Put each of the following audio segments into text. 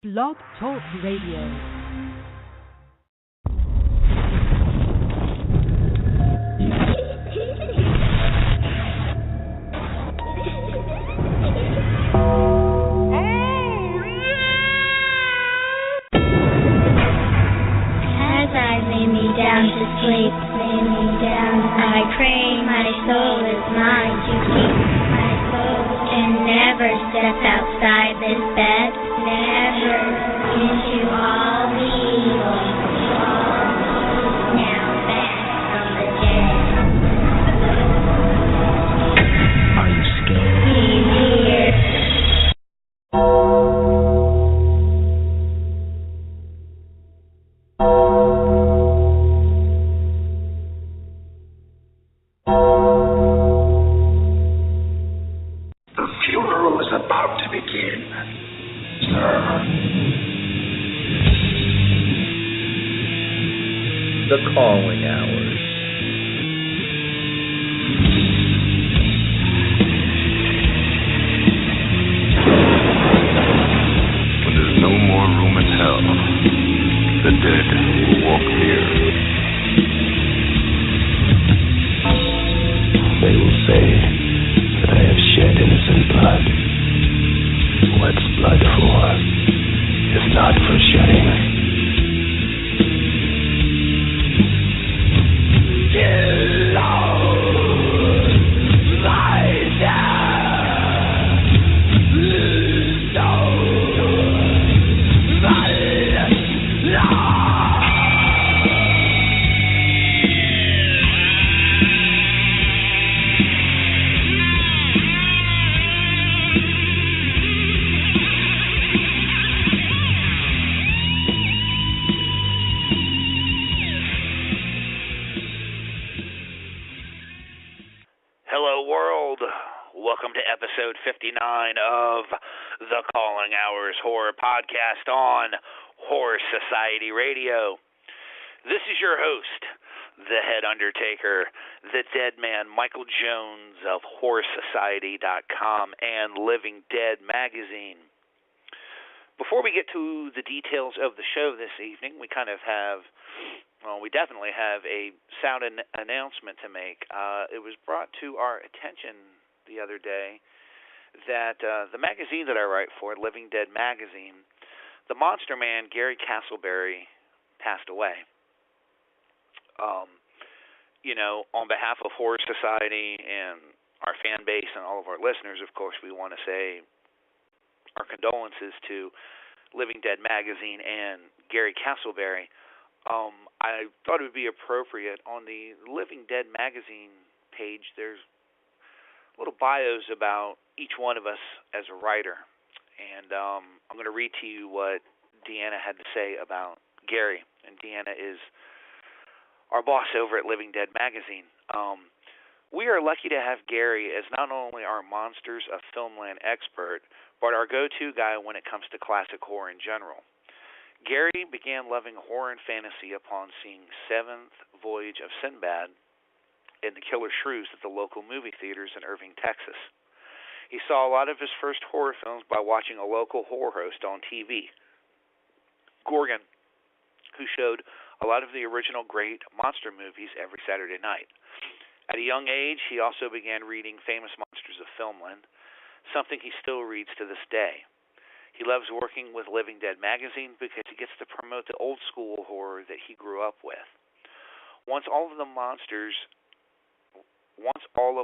Blog Talk Radio. Down to sleep, lay me down. I pray my soul is mine to keep. My soul can never step outside this bed, never into all the evil. Now back from the dead. Are you scared? He's here. The calling hours. When there's no more room in hell, the dead will walk here. They will say that I have shed innocent blood. What's blood for, if not for shedding? Episode 59 of the Calling Hours Horror Podcast on Horror Society Radio. This is your host, the Head Undertaker, the Dead Man, Michael Jones of HorrorSociety.com and Living Dead Magazine. Before we get to the details of the show this evening, we definitely have a sound announcement to make. It was brought to our attention the other day that the magazine that I write for, Living Dead Magazine, the Monster Man, Gary Castleberry, passed away. On behalf of Horror Society and our fan base and all of our listeners, of course, we want to say our condolences to Living Dead Magazine and Gary Castleberry. I thought it would be appropriate on the Living Dead Magazine page, there's little bios about each one of us as a writer. And I'm going to read to you what Deanna had to say about Gary. And Deanna is our boss over at Living Dead Magazine. We are lucky to have Gary as not only our Monsters of Filmland expert, but our go-to guy when it comes to classic horror in general. Gary began loving horror and fantasy upon seeing Seventh Voyage of Sinbad and The Killer Shrews at the local movie theaters in Irving, Texas. He saw a lot of his first horror films by watching a local horror host on TV, Gorgon, who showed a lot of the original great monster movies every Saturday night. At a young age, he also began reading famous monsters of filmland, something he still reads to this day. He loves working with Living Dead Magazine because he gets to promote the old school horror that he grew up with. Once all of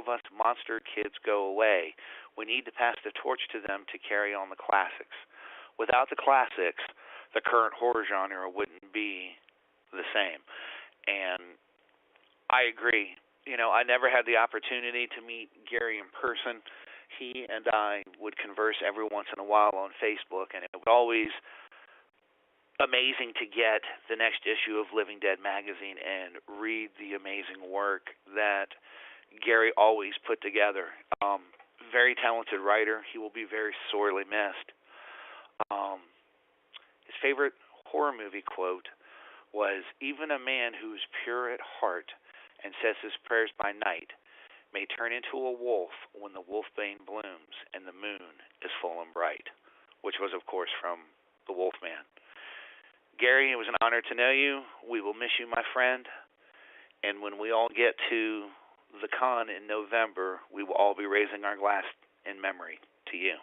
us monster kids go away, we need to pass the torch to them to carry on the classics. Without the classics, the current horror genre wouldn't be the same. And I agree. I never had the opportunity to meet Gary in person. He and I would converse every once in a while on Facebook, and it was always amazing to get the next issue of Living Dead Magazine and read the amazing work that Gary always put together. Very talented writer. He will be very sorely missed. His favorite horror movie quote was, "Even a man who is pure at heart and says his prayers by night may turn into a wolf when the wolfbane blooms and the moon is full and bright," which was, of course, from the Wolfman. Gary, it was an honor to know you. We will miss you, my friend. And when we all get to the con in November, we will all be raising our glass in memory to you.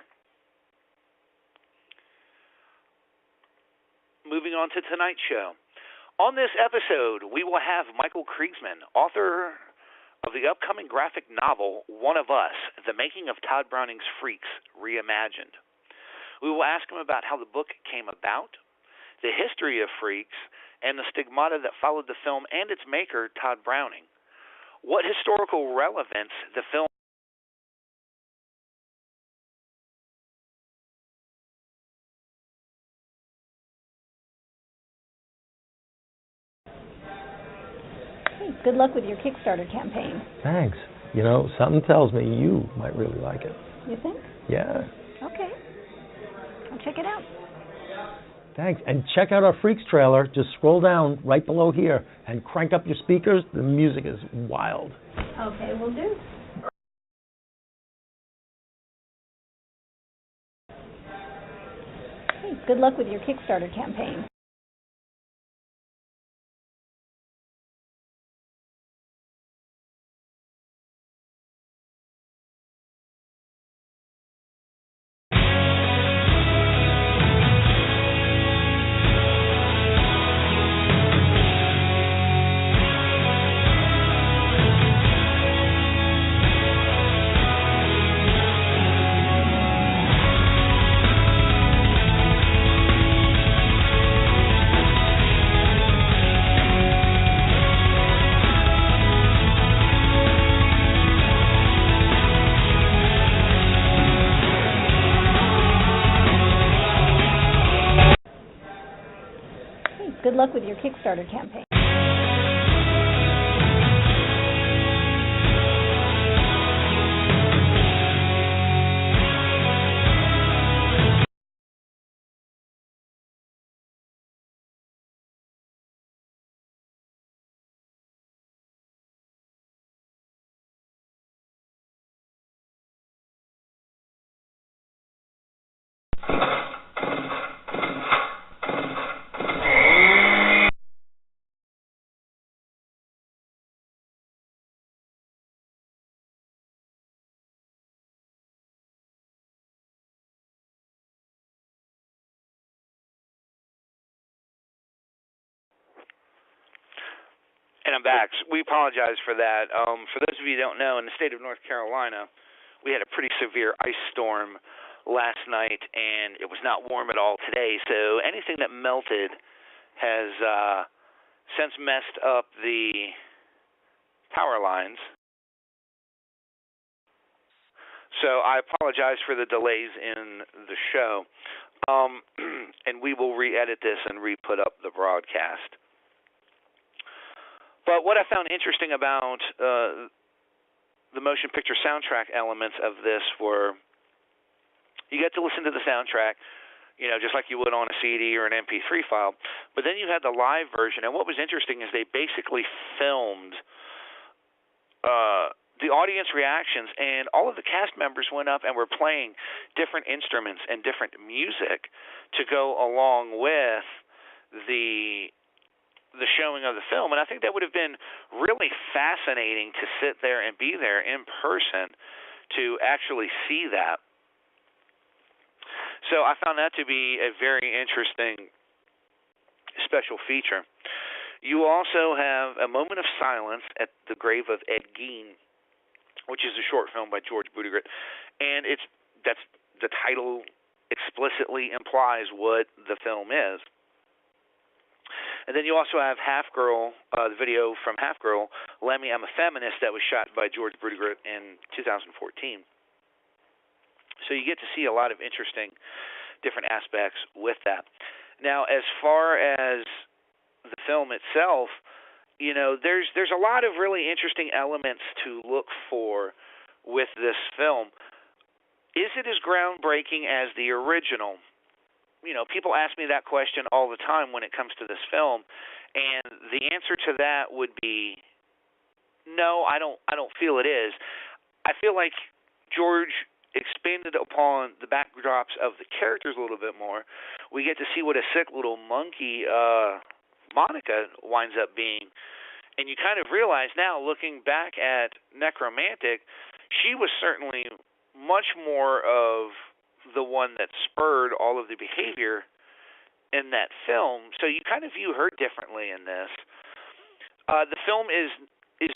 Moving on to tonight's show. On this episode, we will have Michael Kriegsman, author of the upcoming graphic novel, One of Us, The Making of Tod Browning's Freaks, Reimagined. We will ask him about how the book came about, the history of Freaks, and the stigmata that followed the film and its maker, Tod Browning. What historical relevance the film Good luck with your Kickstarter campaign. Thanks. You know, something tells me you might really like it. You think? Yeah. Okay. I'll check it out. Thanks. And check out our Freaks trailer. Just scroll down right below here and crank up your speakers. The music is wild. Okay, will do. Good luck with your Kickstarter campaign. Good luck with your Kickstarter campaign. And I'm back. We apologize for that. For those of you who don't know, in the state of North Carolina, we had a pretty severe ice storm last night, and it was not warm at all today. So anything that melted has since messed up the power lines. So I apologize for the delays in the show. And we will re-edit this and re-put up the broadcast. But what I found interesting about the motion picture soundtrack elements of this were you get to listen to the soundtrack, you know, just like you would on a CD or an MP3 file. But then you had the live version, and what was interesting is they basically filmed the audience reactions, and all of the cast members went up and were playing different instruments and different music to go along with the showing of the film. And I think that would have been really fascinating to sit there and be there in person to actually see that. So I found that to be a very interesting special feature. You also have a moment of silence at the grave of Ed Gein, which is a short film by George Buttigieg, and that's the title explicitly implies what the film is. And then you also have Half Girl, the video from Half Girl, Lemmy, I'm a Feminist, that was shot by George Buttigieg in 2014. So you get to see a lot of interesting different aspects with that. Now, as far as the film itself, you know, there's a lot of really interesting elements to look for with this film. Is it as groundbreaking as the original? You know, people ask me that question all the time when it comes to this film, and the answer to that would be no. I don't feel it is. I feel like George expanded upon the backdrops of the characters a little bit more. We get to see what a sick little monkey Monica winds up being. And you kind of realize now, looking back at Nekromantik, she was certainly much more of the one that spurred all of the behavior in that film. So you kind of view her differently in this. The film is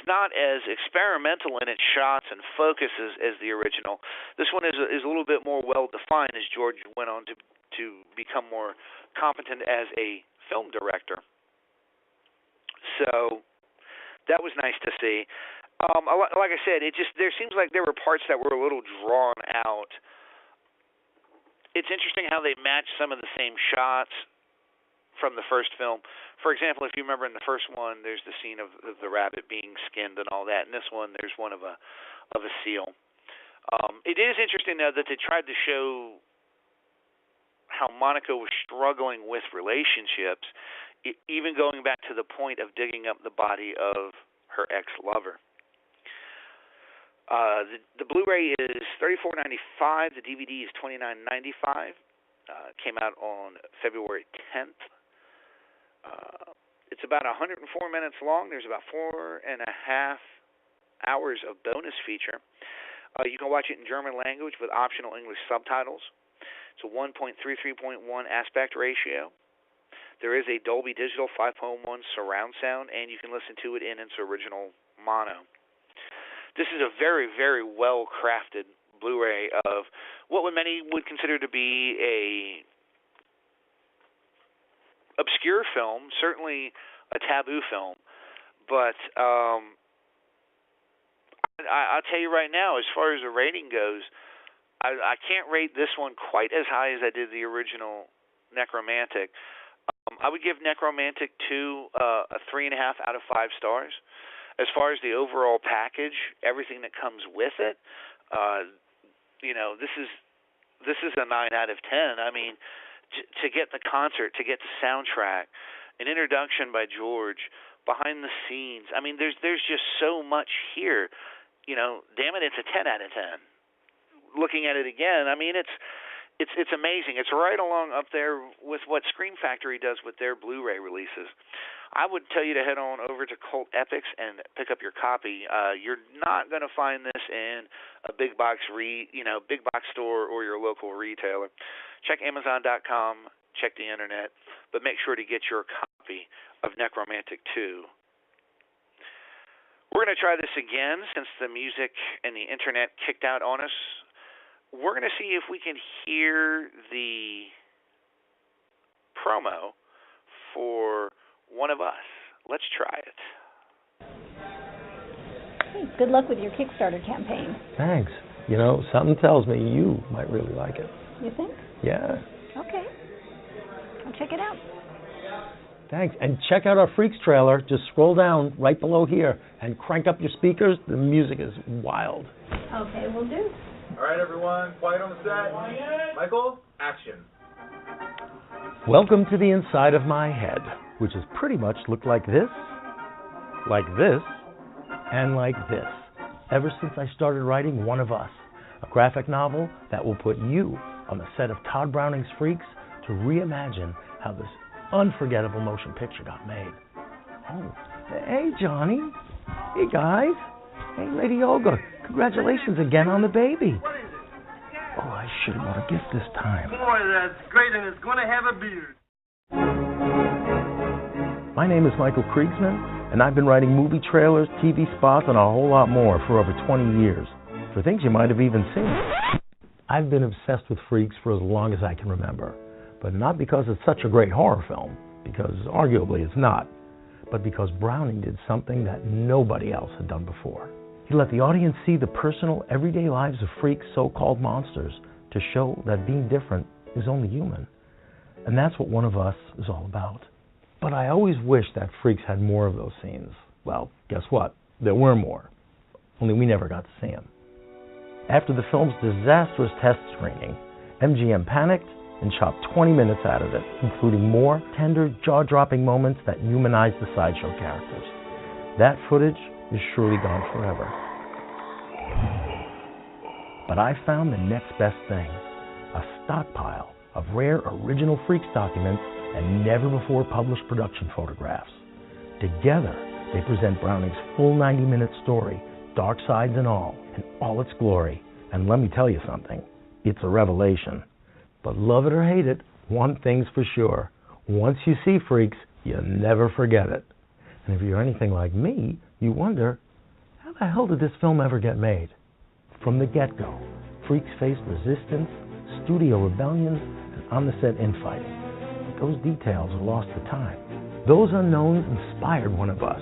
not as experimental in its shots and focuses as the original. This one is a little bit more well-defined as George went on to become more competent as a film director. So that was nice to see. Like I said, there seems like there were parts that were a little drawn out. It's interesting how they match some of the same shots from the first film. For example, if you remember in the first one, there's the scene of the rabbit being skinned and all that. In this one, there's one of a seal. It is interesting, though, that they tried to show how Monica was struggling with relationships, even going back to the point of digging up the body of her ex-lover. The Blu-ray is $34.95. The DVD is $29.95. Came out on February 10th. It's about 104 minutes long. There's about 4.5 hours of bonus feature. You can watch it in German language with optional English subtitles. It's a 1.33.1 aspect ratio. There is a Dolby Digital 5.1 surround sound, and you can listen to it in its original mono. This is a very, very well-crafted Blu-ray of what many would consider to be a obscure film, certainly a taboo film. But I'll tell you right now, as far as the rating goes, I can't rate this one quite as high as I did the original Nekromantik. I would give Nekromantik 2 a 3.5 out of 5 stars. As far as the overall package, everything that comes with it, this is a 9 out of 10. I mean, to get the concert, to get the soundtrack, an introduction by George, behind the scenes. I mean, there's just so much here. Damn it, it's a 10 out of 10. Looking at it again, I mean, it's amazing. It's right along up there with what Scream Factory does with their Blu-ray releases. I would tell you to head on over to Cult Epics and pick up your copy. You're not going to find this in a big box store or your local retailer. Check Amazon.com, check the internet, but make sure to get your copy of Nekromantik 2. We're going to try this again since the music and the internet kicked out on us. We're going to see if we can hear the promo for One of Us. Let's try it. Hey, good luck with your Kickstarter campaign. Thanks. Something tells me you might really like it. You think? Yeah. Okay. I'll check it out. Thanks. And check out our Freaks trailer. Just scroll down right below here and crank up your speakers. The music is wild. Okay, we'll do. All right, everyone, quiet on the set. Michael, action. Welcome to the inside of my head, which has pretty much looked like this, and like this, ever since I started writing One of Us, a graphic novel that will put you on the set of Tod Browning's Freaks to reimagine how this unforgettable motion picture got made. Oh, hey, Johnny. Hey, guys. Hey, Lady Olga. Congratulations again on the baby. Oh, I should have bought a gift this time. Boy, that's great, and it's going to have a beard. My name is Michael Kriegsman, and I've been writing movie trailers, TV spots, and a whole lot more for over 20 years, for things you might have even seen. I've been obsessed with Freaks for as long as I can remember, but not because it's such a great horror film, because arguably it's not, but because Browning did something that nobody else had done before. He let the audience see the personal, everyday lives of freaks, so-called monsters, to show that being different is only human. And that's what One of Us is all about. But I always wished that Freaks had more of those scenes. Well, guess what? There were more. Only we never got to see them. After the film's disastrous test screening, MGM panicked and chopped 20 minutes out of it, including more tender, jaw-dropping moments that humanized the sideshow characters. That footage is surely gone forever. But I found the next best thing, a stockpile of rare original Freaks documents and never-before-published production photographs. Together, they present Browning's full 90-minute story, dark sides and all, in all its glory. And let me tell you something, it's a revelation. But love it or hate it, one thing's for sure. Once you see Freaks, you'll never forget it. And if you're anything like me, you wonder, how the hell did this film ever get made? From the get-go, Freaks faced resistance, studio rebellions, and on-the-set infighting. But those details are lost to time. Those unknowns inspired one of us,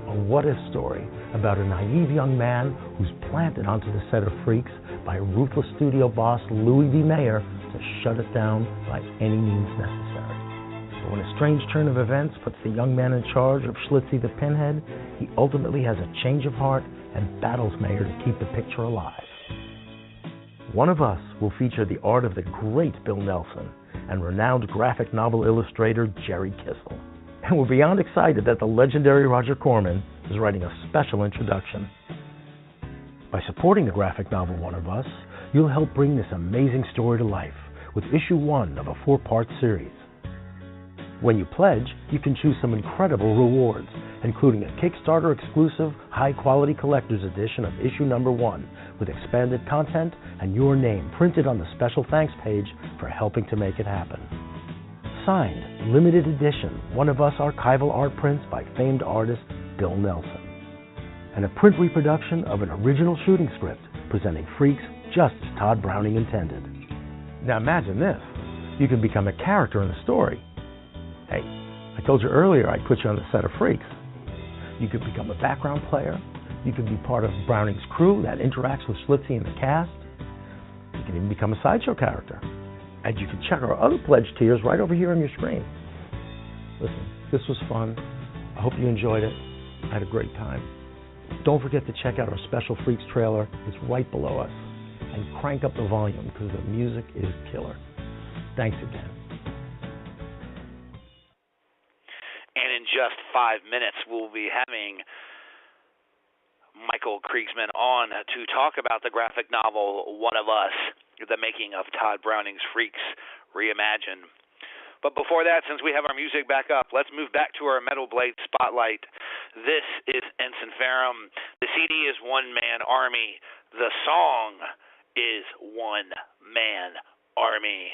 a what-if story about a naive young man who's planted onto the set of Freaks by ruthless studio boss Louis B. Mayer to shut it down by any means necessary. But when a strange turn of events puts the young man in charge of Schlitzie the Pinhead, he ultimately has a change of heart and battles Mayer to keep the picture alive. One of Us will feature the art of the great Bill Nelson and renowned graphic novel illustrator Jerry Kissel. And we're beyond excited that the legendary Roger Corman is writing a special introduction. By supporting the graphic novel One of Us, you'll help bring this amazing story to life with issue 1 of a 4-part series. When you pledge, you can choose some incredible rewards, including a Kickstarter exclusive high-quality collector's edition of issue number 1 with expanded content and your name printed on the special thanks page for helping to make it happen. Signed, limited edition, One of Us archival art prints by famed artist Bill Nelson. And a print reproduction of an original shooting script presenting Freaks just as Tod Browning intended. Now imagine this. You can become a character in the story. Hey, I told you earlier I'd put you on the set of Freaks. You could become a background player. You could be part of Browning's crew that interacts with Schlitzie and the cast. You can even become a sideshow character. And you can check our other pledge tiers right over here on your screen. Listen, this was fun. I hope you enjoyed it. I had a great time. Don't forget to check out our special Freaks trailer. It's right below us. And crank up the volume because the music is killer. Thanks again. And in just 5 minutes, we'll be having Michael Kriegsman on to talk about the graphic novel One of Us, the making of Tod Browning's Freaks Reimagined. But before that, since we have our music back up, let's move back to our Metal Blade Spotlight. This is Ensiferum. The CD is One Man Army. The song is One Man Army.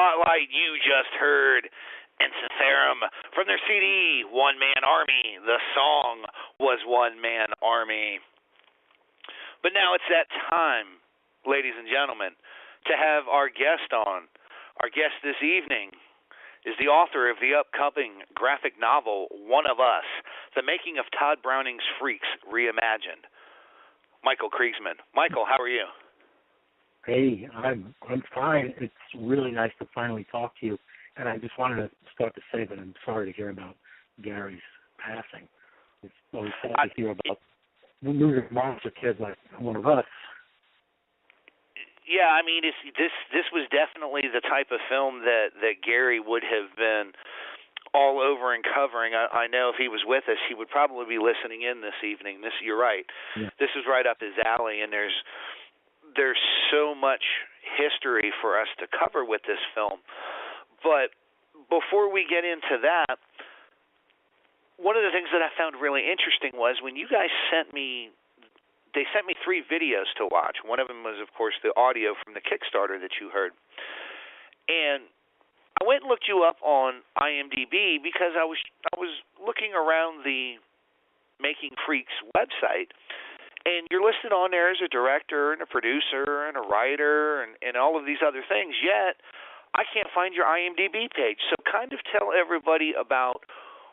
Spotlight. You just heard Ensiferum from their CD, One Man Army. The song was One Man Army. But now it's that time, ladies and gentlemen, to have our guest on. Our guest this evening is the author of the upcoming graphic novel, One of Us, the making of Tod Browning's Freaks Reimagined. Michael Kriegsman. Michael, how are you? Hey, I'm fine. It's really nice to finally talk to you. And I just wanted to start to say that I'm sorry to hear about Gary's passing. It's always sad to hear about losing monster kids like One of Us. Yeah, I mean, this was definitely the type of film that Gary would have been all over and covering. I know if he was with us, he would probably be listening in this evening. You're right. Yeah. This is right up his alley, and there's so much history for us to cover with this film. But before we get into that, one of the things that I found really interesting was when you guys sent me 3 videos to watch. One of them was, of course, the audio from the Kickstarter that you heard. And I went and looked you up on IMDb because I was looking around the Making Freaks website, and you're listed on there as a director and a producer and a writer and all of these other things, yet I can't find your IMDb page. So kind of tell everybody about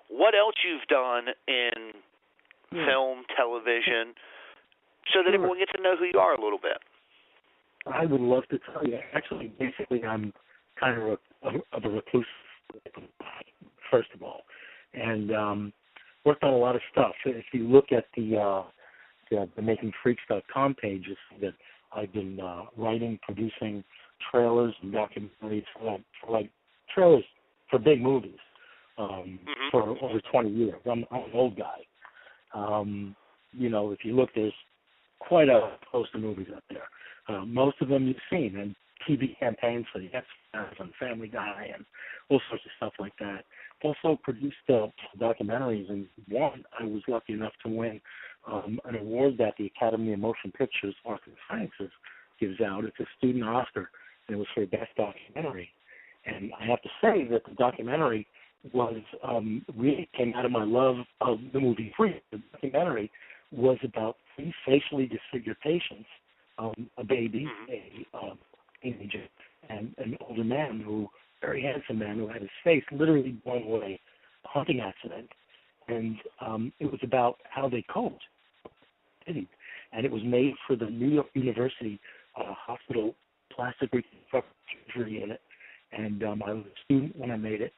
what else you've done in film, television, so that everyone gets to know who you are a little bit. I would love to tell you. Actually, basically, I'm kind of a recluse, first of all, and worked on a lot of stuff. If you look at the MakingFreaks.com page, you see that I've been writing, producing trailers and documentaries for trailers for big movies for over 20 years. I'm an old guy. If you look, there's quite a host of movies out there. Most of them you've seen, and TV campaigns for the X-Files and Family Guy and all sorts of stuff like that. Also produced documentaries, and one I was lucky enough to win an award that the Academy of Motion Pictures Arts and Sciences gives out. It's a student Oscar, and it was for Best Documentary. And I have to say that the documentary was really came out of my love of the movie Freaks. The documentary was about 3 facially disfigured patients, a baby, a teenager, and an older man very handsome man who had his face literally blown away, a hunting accident. And it was about how they coped. And it was made for the New York University Hospital Plastic Reconstruction Surgery Unit. And I was a student when I made it.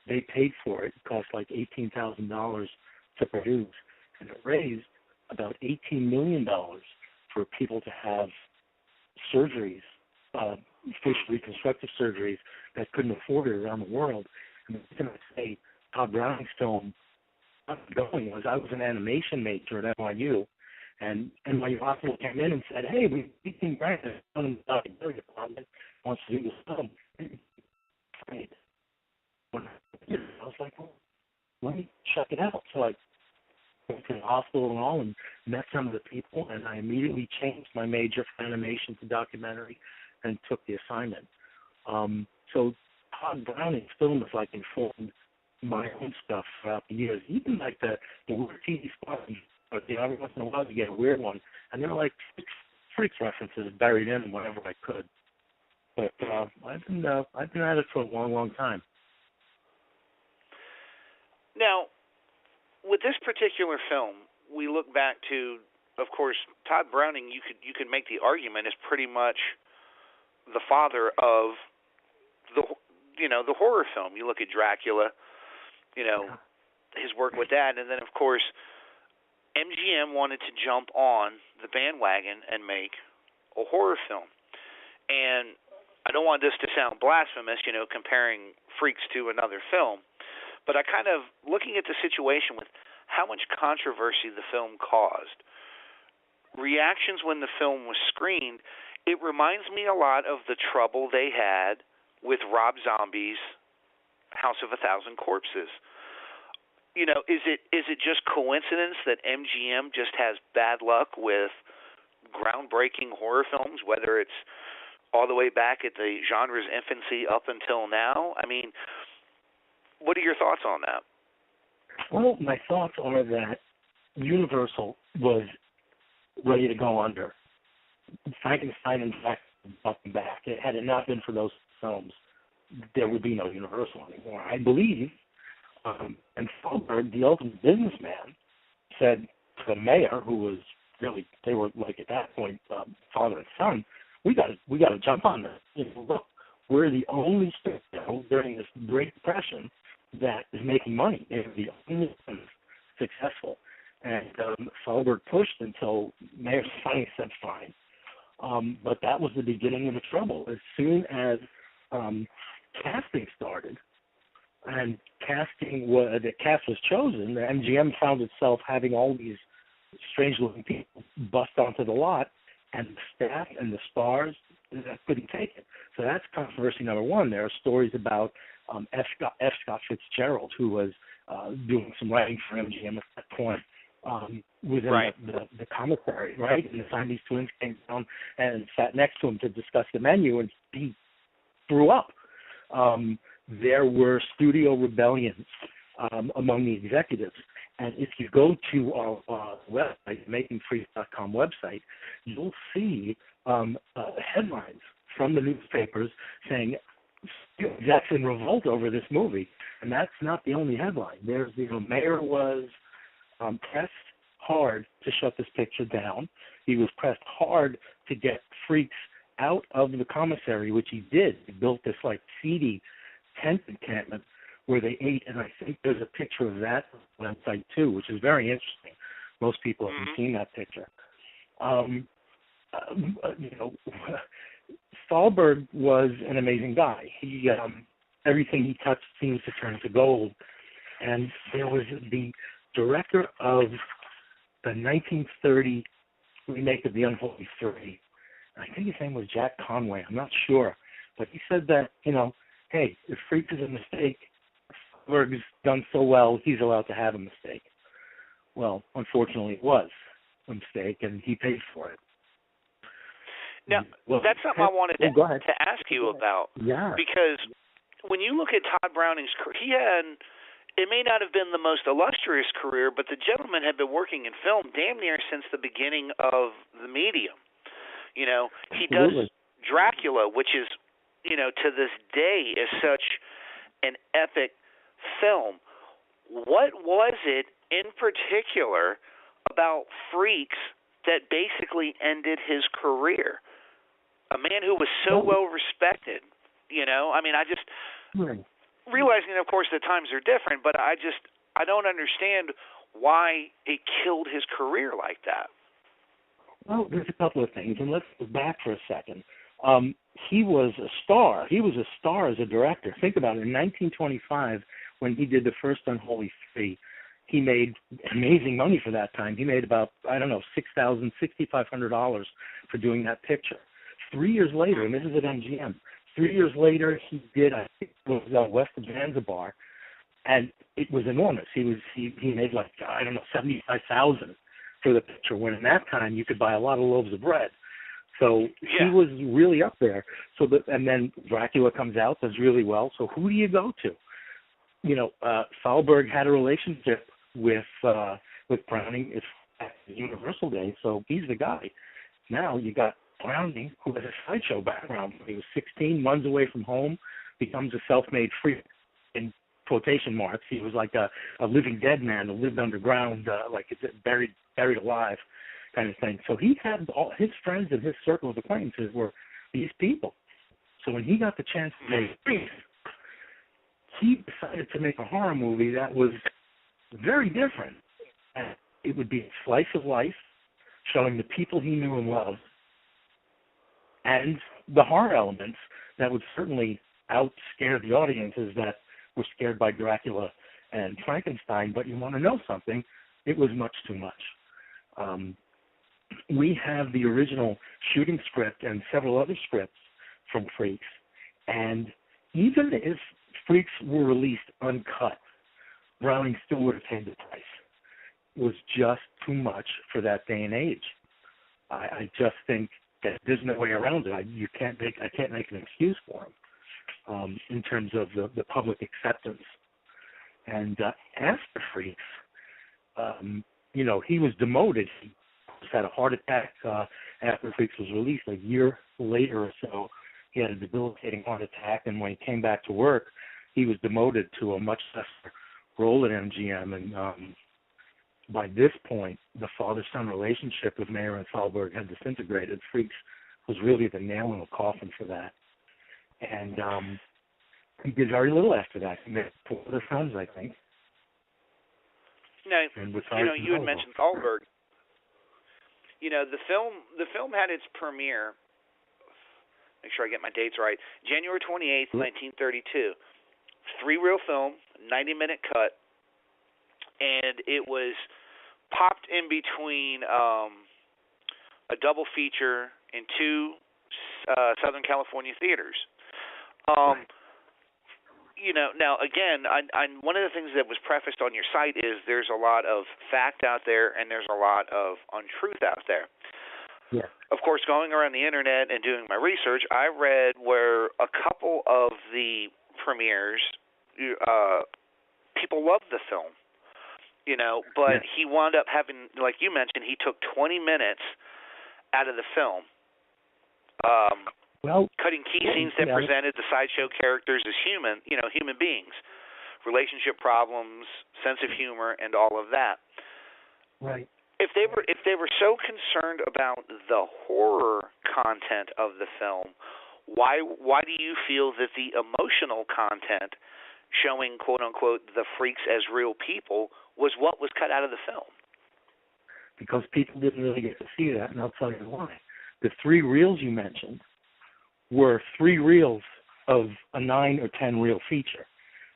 They paid for it. It cost like $18,000 to produce. And it raised about $18 million for people to have surgeries, facial reconstructive surgeries that couldn't afford it around the world. And the reason I say Tod Browning's film going was I was an animation major at NYU, and NYU Hospital came in and said, "Hey, we can grant it in the documentary department wants to do this film." I was like, well, let me check it out. So I went to the hospital and all and met some of the people, and I immediately changed my major from animation to documentary and took the assignment. So Tod Browning's film has like informed my own stuff throughout the years. Even like the weird TV spots, but every once in a while you get a weird one, and there are like 6 Freaks references buried in whenever I could. But I've been at it for a long, long time. Now, with this particular film, we look back to, of course, Tod Browning. You could make the argument is pretty much the father of the horror film. You look at Dracula, his work with that, and then of course MGM wanted to jump on the bandwagon and make a horror film. And I don't want this to sound blasphemous, comparing Freaks to another film, but I kind of looking at the situation with how much controversy the film caused, reactions when the film was screened. It reminds me a lot of the trouble they had with Rob Zombie's House of a Thousand Corpses. Is it just coincidence that MGM just has bad luck with groundbreaking horror films, whether it's all the way back at the genre's infancy up until now? I mean, what are your thoughts on that? Well, my thoughts are that Universal was ready to go under. Frankenstein and Dracula bucking back. Had it not been for those films, there would be no Universal anymore. I believe, and Thalberg, the ultimate businessman, said to the mayor, who was really, they were like at that point father and son, we got to jump on this. You know, look, we're the only studio during this Great Depression that is making money. They're the only ones successful. And Thalberg pushed until Mayor finally said fine. But that was the beginning of the trouble. As soon as casting started, and the cast was chosen, the MGM found itself having all these strange-looking people bust onto the lot, and the staff and the stars couldn't take it. So that's controversy number one. There are stories about F. Scott Fitzgerald, who was doing some writing for MGM at that point, within right. the commissary, right? And the Siamese twins came down and sat next to him to discuss the menu, and he threw up. There were studio rebellions among the executives. And if you go to our website, makingfreaks.com website, you'll see headlines from the newspapers saying that's in revolt over this movie. And that's not the only headline. There's the mayor was pressed hard to shut this picture down. He was pressed hard to get freaks out of the commissary, which he did. He built this like seedy tent encampment where they ate, and I think there's a picture of that on the website too, which is very interesting. Most people haven't seen that picture. Thalberg was an amazing guy. He everything he touched seems to turn to gold. And there was the director of the 1930 remake of The Unholy Three. I think his name was Jack Conway. I'm not sure, but he said that hey, if Freaks is a mistake, Thalberg's done so well, he's allowed to have a mistake. Well, unfortunately, it was a mistake, and he paid for it. Now, that's something I wanted to ask you about. Yeah. Because when you look at Tod Browning's career, he had, it may not have been the most illustrious career, but the gentleman had been working in film damn near since the beginning of the medium. He Absolutely. does Dracula, which is, to this day is such an epic film. What was it in particular about Freaks that basically ended his career? A man who was so well respected, realizing, of course, that times are different, but I don't understand why it killed his career like that. Well, there's a couple of things, and let's go back for a second. He was a star. He was a star as a director. Think about it. In 1925, when he did the first Unholy Three, he made amazing money for that time. He made about, $6,000, $6,500 for doing that picture. 3 years later, and this is at MGM, 3 years later, he did, I think it was West of Zanzibar, and it was enormous. He made like, $75,000 for the picture, when in that time you could buy a lot of loaves of bread. So he was really up there. And then Dracula comes out, does really well. So who do you go to? Thalberg had a relationship with Browning. It's at the Universal days, so he's the guy. Now you got Browning, who has a sideshow background. He was 16, runs away from home, becomes a self-made freak, in quotation marks. He was like a living dead man who lived underground, buried alive kind of thing. So he had all his friends and his circle of acquaintances were these people. So when he got the chance to make Freaks, he decided to make a horror movie that was very different. And it would be a slice of life, showing the people he knew and loved, and the horror elements that would certainly out-scare the audiences that were scared by Dracula and Frankenstein. But you want to know something? It was much too much. We have the original shooting script and several other scripts from Freaks, and even if Freaks were released uncut, Browning still would have paid the price. It was just too much for that day and age. I just think There's no way around it. I can't make an excuse for him in terms of the public acceptance. And after Freaks, he was demoted. He had a heart attack after Freaks was released. A year later or so, he had a debilitating heart attack, and when he came back to work, he was demoted to a much lesser role at MGM. And by this point, the father-son relationship with Mayer and Thalberg had disintegrated. Freaks was really the nail in the coffin for that. And he did very little after that. He made 4 other films, I think. Now, you had mentioned Thalberg. The film had its premiere, make sure I get my dates right, January 28th, 1932. 3-reel film, 90-minute cut, and it was popped in between a double feature in 2 Southern California theaters. Now again, one of the things that was prefaced on your site is there's a lot of fact out there and there's a lot of untruth out there. Yeah. Of course, going around the internet and doing my research, I read where a couple of the premieres, people loved the film, but he wound up having, like you mentioned, he took 20 minutes out of the film. Cutting key scenes that presented the sideshow characters as human beings, relationship problems, sense of humor, and all of that. Right. If they were so concerned about the horror content of the film, why do you feel that the emotional content, showing quote unquote the freaks as real people, was what was cut out of the film? Because people didn't really get to see that, and I'll tell you why. The 3 reels you mentioned were 3 reels of a 9 or 10 reel feature.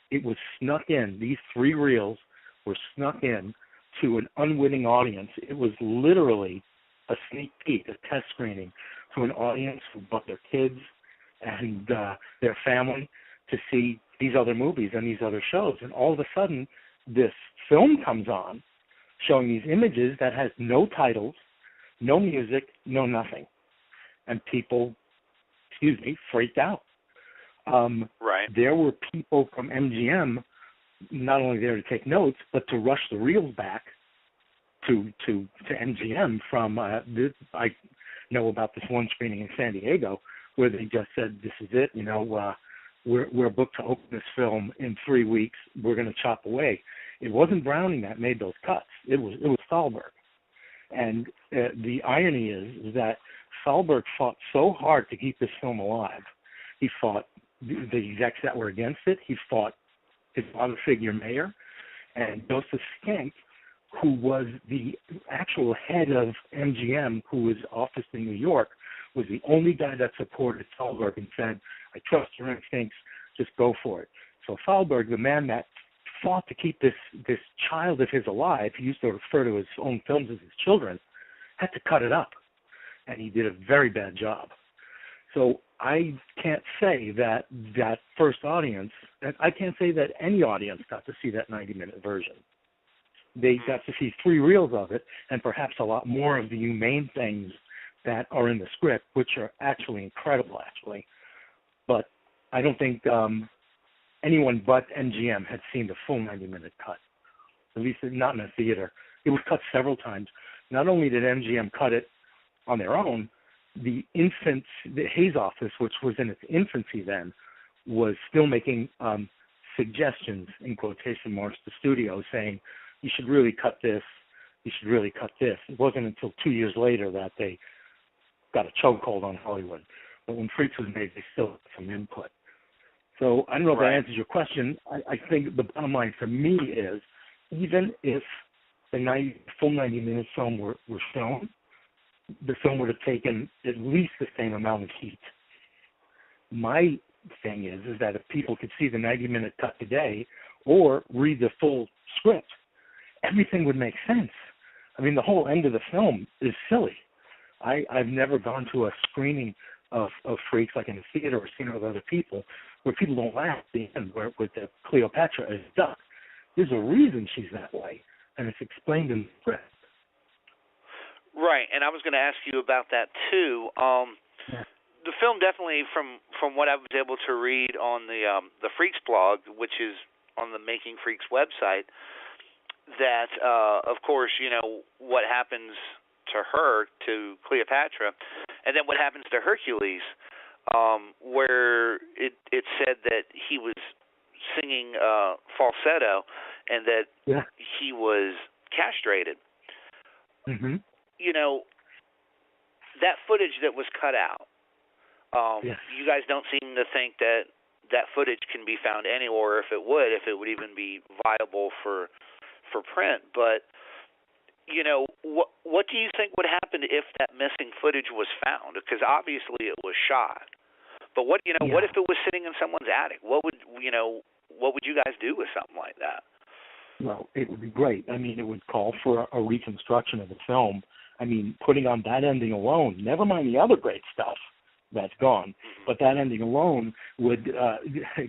It was snuck in. These 3 reels were snuck in to an unwitting audience. It was literally a sneak peek, a test screening to an audience who brought their kids and their family to see these other movies and these other shows. And all of a sudden, this film comes on showing these images that has no titles, no music, no nothing. And people, freaked out. Right. There were people from MGM not only there to take notes, but to rush the reels back to MGM from, I know about this one screening in San Diego where they just said, this is it, we're booked to open this film in 3 weeks, we're going to chop away. It wasn't Browning that made those cuts. It was Thalberg. And the irony is that Thalberg fought so hard to keep this film alive. He fought the execs that were against it. He fought his father figure, Mayer, and Joseph Schenck, who was the actual head of MGM, who was officed in New York, was the only guy that supported Thalberg and said, I trust your instincts, just go for it. So Thalberg, the man that fought to keep this child of his alive, he used to refer to his own films as his children, had to cut it up. And he did a very bad job. So I can't say that first audience, I can't say that any audience got to see that 90-minute version. They got to see 3 reels of it and perhaps a lot more of the humane things that are in the script, which are actually incredible, But I don't think anyone but MGM had seen the full 90-minute cut, at least not in a theater. It was cut several times. Not only did MGM cut it on their own, the Hayes office, which was in its infancy then, was still making suggestions, in quotation marks, to studios saying, you should really cut this, you should really cut this. It wasn't until 2 years later that they got a chokehold on Hollywood. But when Freaks was made, they still had some input. So I don't know if that answers your question. I think the bottom line for me is, even if the full 90-minute film were shown, the film would have taken at least the same amount of heat. My thing is that if people could see the 90-minute cut today or read the full script, everything would make sense. I mean, the whole end of the film is silly. I've never gone to a screening of Freaks, like in a theater or seen it with other people, where people don't laugh at the end, where with the Cleopatra as duck. There's a reason she's that way, and it's explained in the script. Right, and I was going to ask you about that too. The film definitely, from what I was able to read on the Freaks blog, which is on the Making Freaks website, that of course, you know, what happens to her, to Cleopatra, and then what happens to Hercules, where it said that he was singing falsetto and that he was castrated. Mm-hmm. You know, that footage that was cut out, you guys don't seem to think that that footage can be found anywhere. If it would even be viable for print. But, you know, what do you think would happen if that missing footage was found? Because obviously it was shot. But what if it was sitting in someone's attic? What would you guys do with something like that? Well, it would be great. I mean, it would call for a reconstruction of the film. I mean, putting on that ending alone, never mind the other great stuff that's gone, but that ending alone would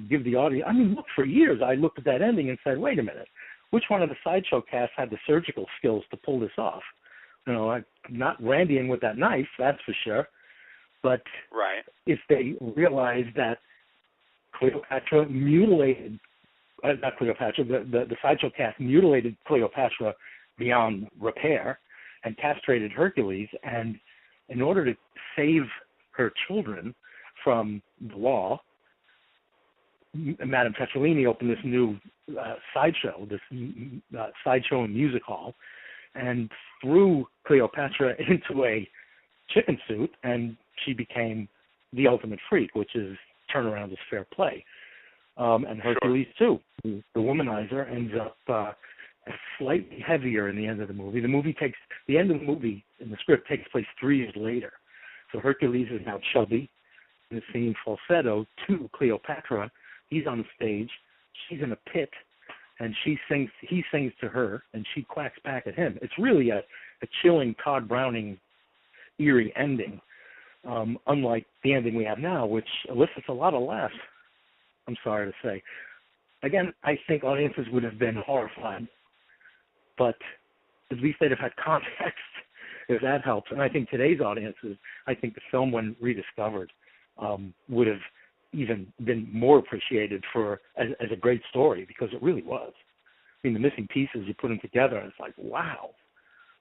give the audience. I mean, look, for years I looked at that ending and said, wait a minute, which one of the sideshow cast had the surgical skills to pull this off? You know, not Randy with that knife, that's for sure. But if they realized that Cleopatra mutilated, not Cleopatra, the sideshow cast mutilated Cleopatra beyond repair and castrated Hercules, and in order to save her children from the law, Madame Tetralini opened this new sideshow, sideshow and music hall, and threw Cleopatra into a chicken suit, and she became the ultimate freak, which is turnaround is fair play. And Hercules, too, the womanizer, ends up slightly heavier in the end of the movie. The end of the movie in the script takes place 3 years later. So Hercules is now chubby and is singing falsetto to Cleopatra. He's on stage. She's in a pit, and he sings to her, and she quacks back at him. It's really a chilling Tod Browning, eerie ending, unlike the ending we have now, which elicits a lot of laughs, I'm sorry to say. Again, I think audiences would have been horrified, but at least they'd have had context, if that helps. And I think today's audiences, I think the film, when rediscovered, would have even been more appreciated as a great story, because it really was. I mean, the missing pieces, you put them together, and it's like, wow.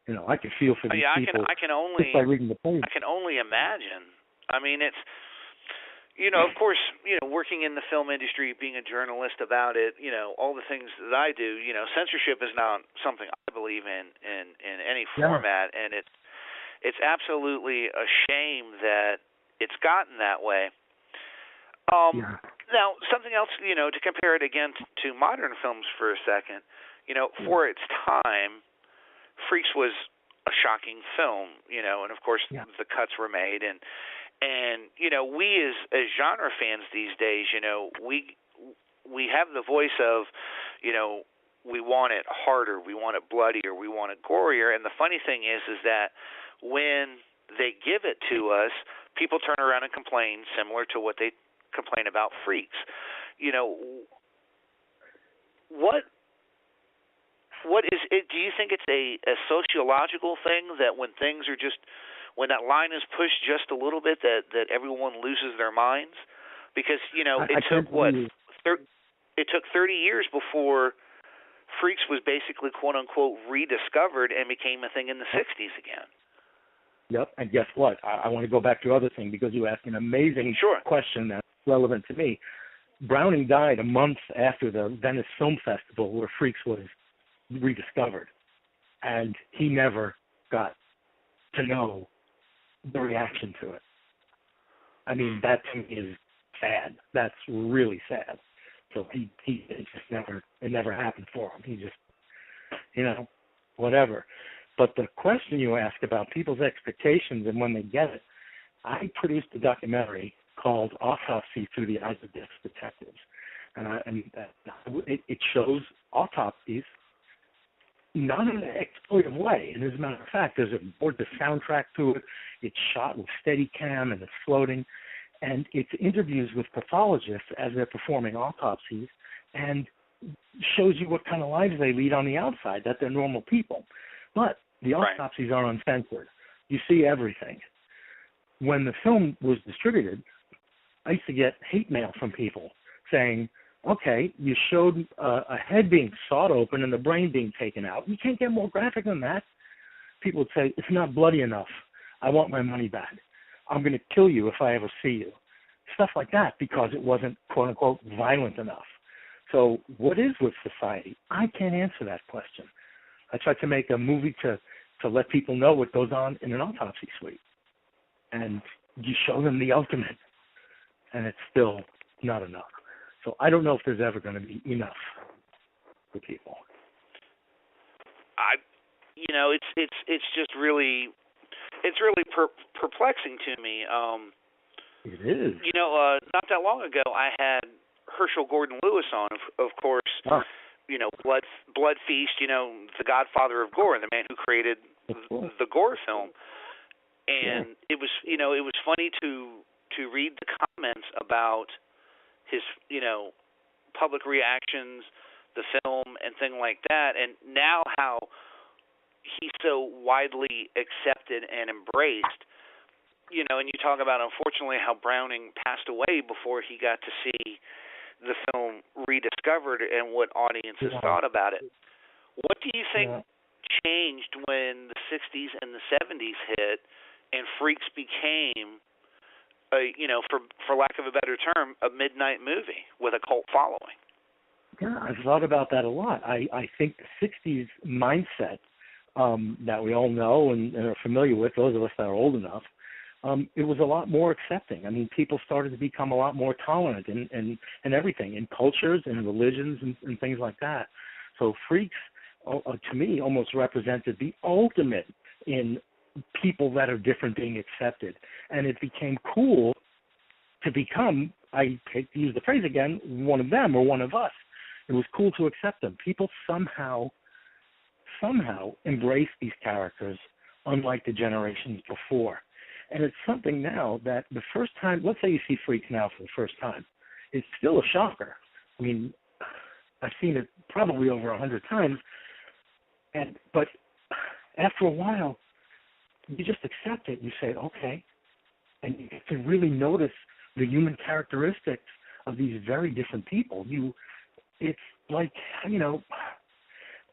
You know, I can feel for these people just by reading the page. I can only imagine. I mean, it's, you know, of course, you know, working in the film industry, being a journalist about it, you know, all the things that I do, you know, censorship is not something I believe in any format, and it's absolutely a shame that it's gotten that way. Now, something else, you know, to compare it again to modern films for a second, you know, for its time, Freaks was a shocking film, you know, and of course the cuts were made, and you know, we as genre fans these days, you know, we have the voice of, you know, we want it harder, we want it bloodier, we want it gorier, and the funny thing is that when they give it to us, people turn around and complain, similar to what they complain about Freaks. You know, what is it? Do you think it's a sociological thing that when things are just, when that line is pushed just a little bit, that everyone loses their minds? Because, you know, it took 30 years before Freaks was basically, quote unquote, rediscovered and became a thing in the 60s again. Yep, and guess what? I want to go back to the other thing, because you asked an amazing question that's relevant to me. Browning died a month after the Venice Film Festival, where Freaks was rediscovered, and he never got to know the reaction to it. I mean, that to me is sad. That's really sad. So it never happened for him. He just, you know, whatever. But the question you ask about people's expectations and when they get it, I produced a documentary called Autopsy Through the Eyes of Death Detectives. And it shows autopsies not in an exploitive way. And as a matter of fact, there's the soundtrack to it. It's shot with Steadicam and it's floating. And it's interviews with pathologists as they're performing autopsies, and shows you what kind of lives they lead on the outside, that they're normal people. But the autopsies are uncensored. You see everything. When the film was distributed, I used to get hate mail from people saying, okay, you showed a head being sawed open and the brain being taken out. You can't get more graphic than that. People would say, it's not bloody enough. I want my money back. I'm going to kill you if I ever see you. Stuff like that, because it wasn't, quote unquote, violent enough. So what is with society? I can't answer that question. I tried to make a movie to let people know what goes on in an autopsy suite. And you show them the ultimate, and it's still not enough. So I don't know if there's ever going to be enough for people. It's just really, perplexing to me. It is. Not that long ago, I had Herschel Gordon Lewis on, of course. Oh. Blood Feast. The godfather of gore, the man who created the gore film. And it was funny to read the comments about his public reactions, the film, and things like that, and now how he's so widely accepted and embraced. And you talk about, unfortunately, how Browning passed away before he got to see the film rediscovered and what audiences thought about it. What do you think changed when the 60s and the 70s hit and Freaks became, for lack of a better term, a midnight movie with a cult following? Yeah, I've thought about that a lot. I think the 60s mindset that we all know and are familiar with, those of us that are old enough, it was a lot more accepting. I mean, people started to become a lot more tolerant in everything, in cultures and religions and things like that. So Freaks, to me, almost represented the ultimate in people that are different being accepted. And it became cool to become, I hate to use the phrase again, one of them or one of us. It was cool to accept them. People somehow embrace these characters unlike the generations before. And it's something now that the first time, let's say you see Freaks now for the first time, it's still a shocker. I mean, I've seen it probably over 100 times, but after a while, you just accept it. You say, okay, and you get to really notice the human characteristics of these very different people. It's like,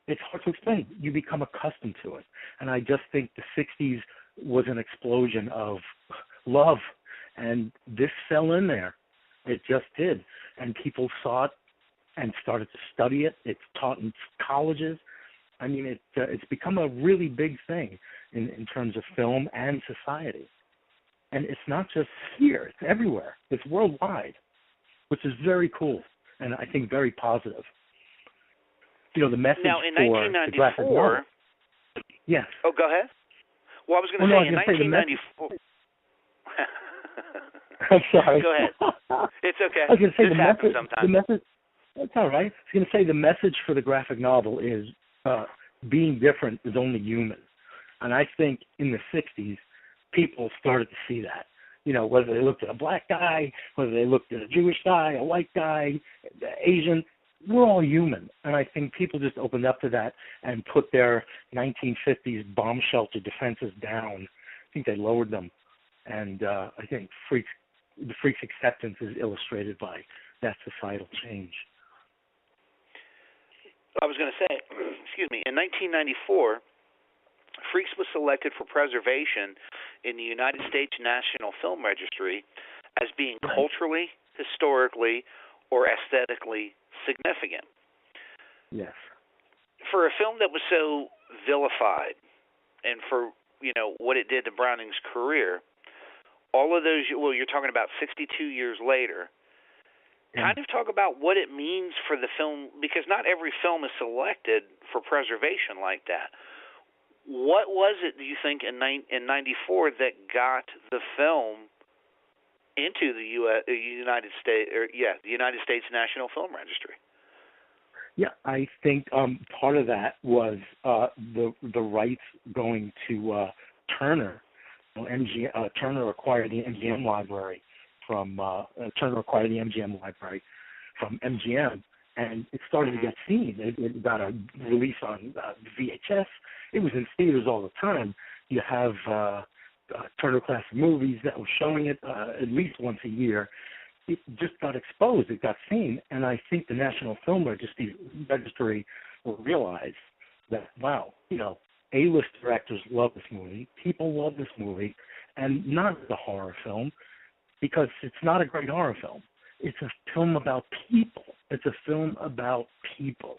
it's hard to explain. You become accustomed to it. And I just think the 60s was an explosion of love, and this fell in there. It just did. And people saw it and started to study it. It's taught in colleges. I mean, it's become a really big thing in terms of film and society. And it's not just here. It's everywhere. It's worldwide, which is very cool and I think very positive. The message now, in for the graphic novel. Yes. Oh, go ahead. Well, I was going to say, in 1994... I'm sorry. Go ahead. It's okay. I was going to say the message. That's all right. I was going to say the message for the graphic novel is being different is only human. And I think in the 60s, people started to see that. Whether they looked at a black guy, whether they looked at a Jewish guy, a white guy, Asian, we're all human. And I think people just opened up to that and put their 1950s bomb shelter defenses down. I think they lowered them. And I think the Freaks' acceptance is illustrated by that societal change. I was going to say, in 1994, Freaks was selected for preservation in the United States National Film Registry as being culturally, historically, or aesthetically significant. Yes. For a film that was so vilified, and for what it did to Browning's career, all of those, you're talking about 62 years later. Kind of talk about what it means for the film, because not every film is selected for preservation like that. What was it, do you think, in 94 that got the film into the United States National Film Registry? Yeah, I think part of that was the rights going to Turner. Turner acquired the MGM library from MGM, and it started to get seen. It got a release on VHS. It was in theaters all the time. You have Turner Classic Movies that was showing it at least once a year. It just got exposed. It got seen. And I think the National Film Registry will realize that, wow, A-list directors love this movie. People love this movie. And not as a horror film, because it's not a great horror film. It's a film about people. It's a film about people.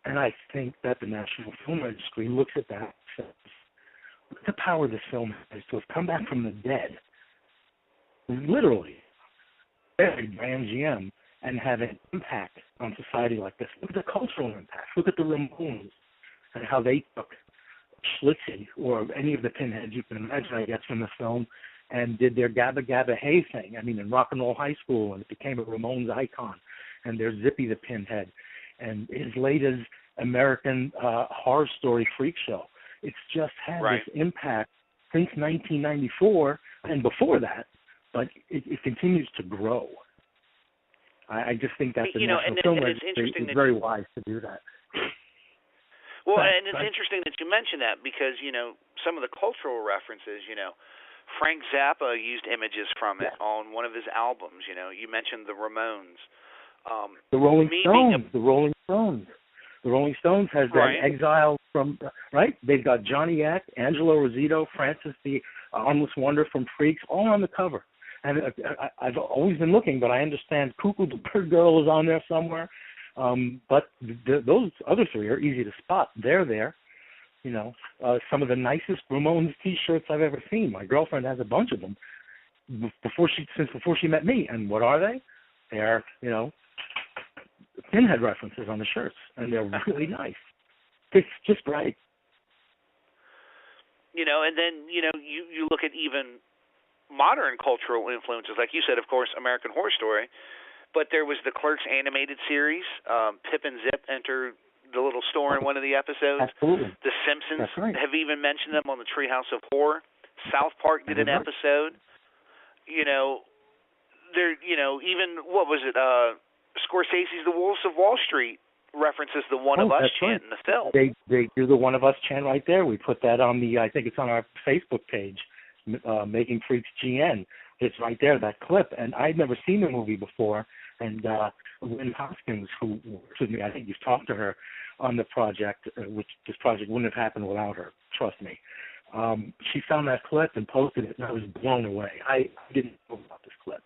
And I think that the National Film Registry looks at that and says, look at the power this film has to have come back from the dead, literally, buried by MGM, and have an impact on society like this. Look at the cultural impact. Look at the Ramones and how they took Schlitzie or any of the pinheads you can imagine, I guess, from the film, and did their Gabba Gabba Hey thing. I mean, in Rock and Roll High School, and it became a Ramones icon. And there's Zippy the Pinhead, and his latest American Horror Story Freak Show. It's just had this impact since 1994 and before that, but it continues to grow. I just think that the National Film Registry is very wise to do that. Well, and it's interesting that you mention that because, some of the cultural references, Frank Zappa used images from it on one of his albums. You mentioned the Ramones. The Rolling Stones. The Rolling Stones has that exile from, right? They've got Johnny Eck, Angelo Rosito, Francis the Armless Wonder from Freaks, all on the cover. And I've always been looking, but I understand Cuckoo the Bird Girl is on there somewhere. But those other three are easy to spot. They're there. Some of the nicest Ramones T-shirts I've ever seen. My girlfriend has a bunch of them before she met me. And what are they? They are, pinhead references on the shirts, and they're really nice. It's just right. And then, you look at even modern cultural influences, like you said, of course, American Horror Story, but there was the Clerks animated series. Pip and Zip enter the little store in one of the episodes. Absolutely. The Simpsons have even mentioned them on the Treehouse of Horror. South Park did an episode. Even, what was it, Scorsese's The Wolves of Wall Street references the One of Us chant in the film. They do the One of Us chant right there. We put that on I think it's on our Facebook page, Making Freaks GN. It's right there, that clip. And I'd never seen the movie before. And Lynn Hoskins, who works with me, I think you've talked to her on the project, which this project wouldn't have happened without her, trust me. She found that clip and posted it, and I was blown away. I didn't know about this clip.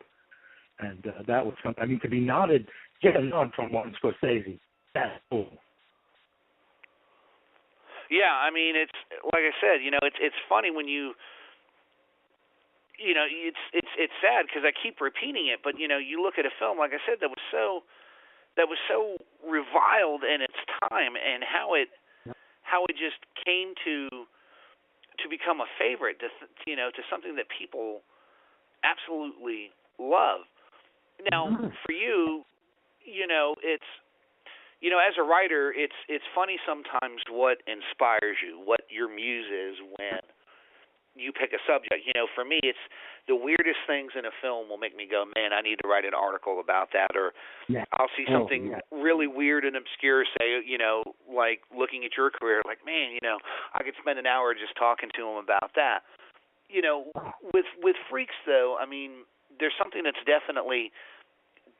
And that was something, to be nodded, get a nod from Martin Scorsese, that's cool. Yeah, it's, like I said, it's funny when it's sad because I keep repeating it, but, you look at a film, like I said, that was so reviled in its time, and how it just came to become a favorite, to something that people absolutely love. Now, for you, it's, as a writer, it's funny sometimes what inspires you, what your muse is when you pick a subject. For me, it's the weirdest things in a film will make me go, man, I need to write an article about that. Or I'll see something really weird and obscure, say, like looking at your career, like, man, I could spend an hour just talking to him about that. With Freaks, though, there's something that's definitely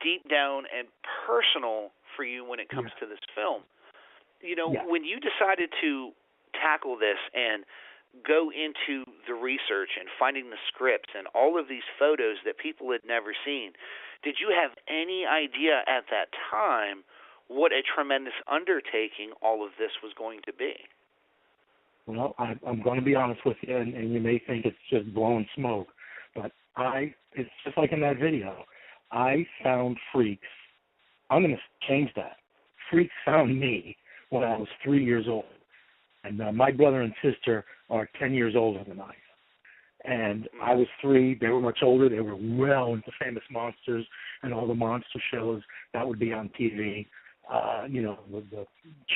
deep down and personal for you when it comes to this film. When you decided to tackle this and go into the research and finding the scripts and all of these photos that people had never seen, did you have any idea at that time what a tremendous undertaking all of this was going to be? Well, I'm going to be honest with you, and you may think it's just blowing smoke, but it's just like in that video. I found Freaks. I'm going to change that. Freaks found me when I was 3 years old. And my brother and sister are 10 years older than I am. And I was 3. They were much older. They were well into Famous Monsters and all the monster shows that would be on TV, the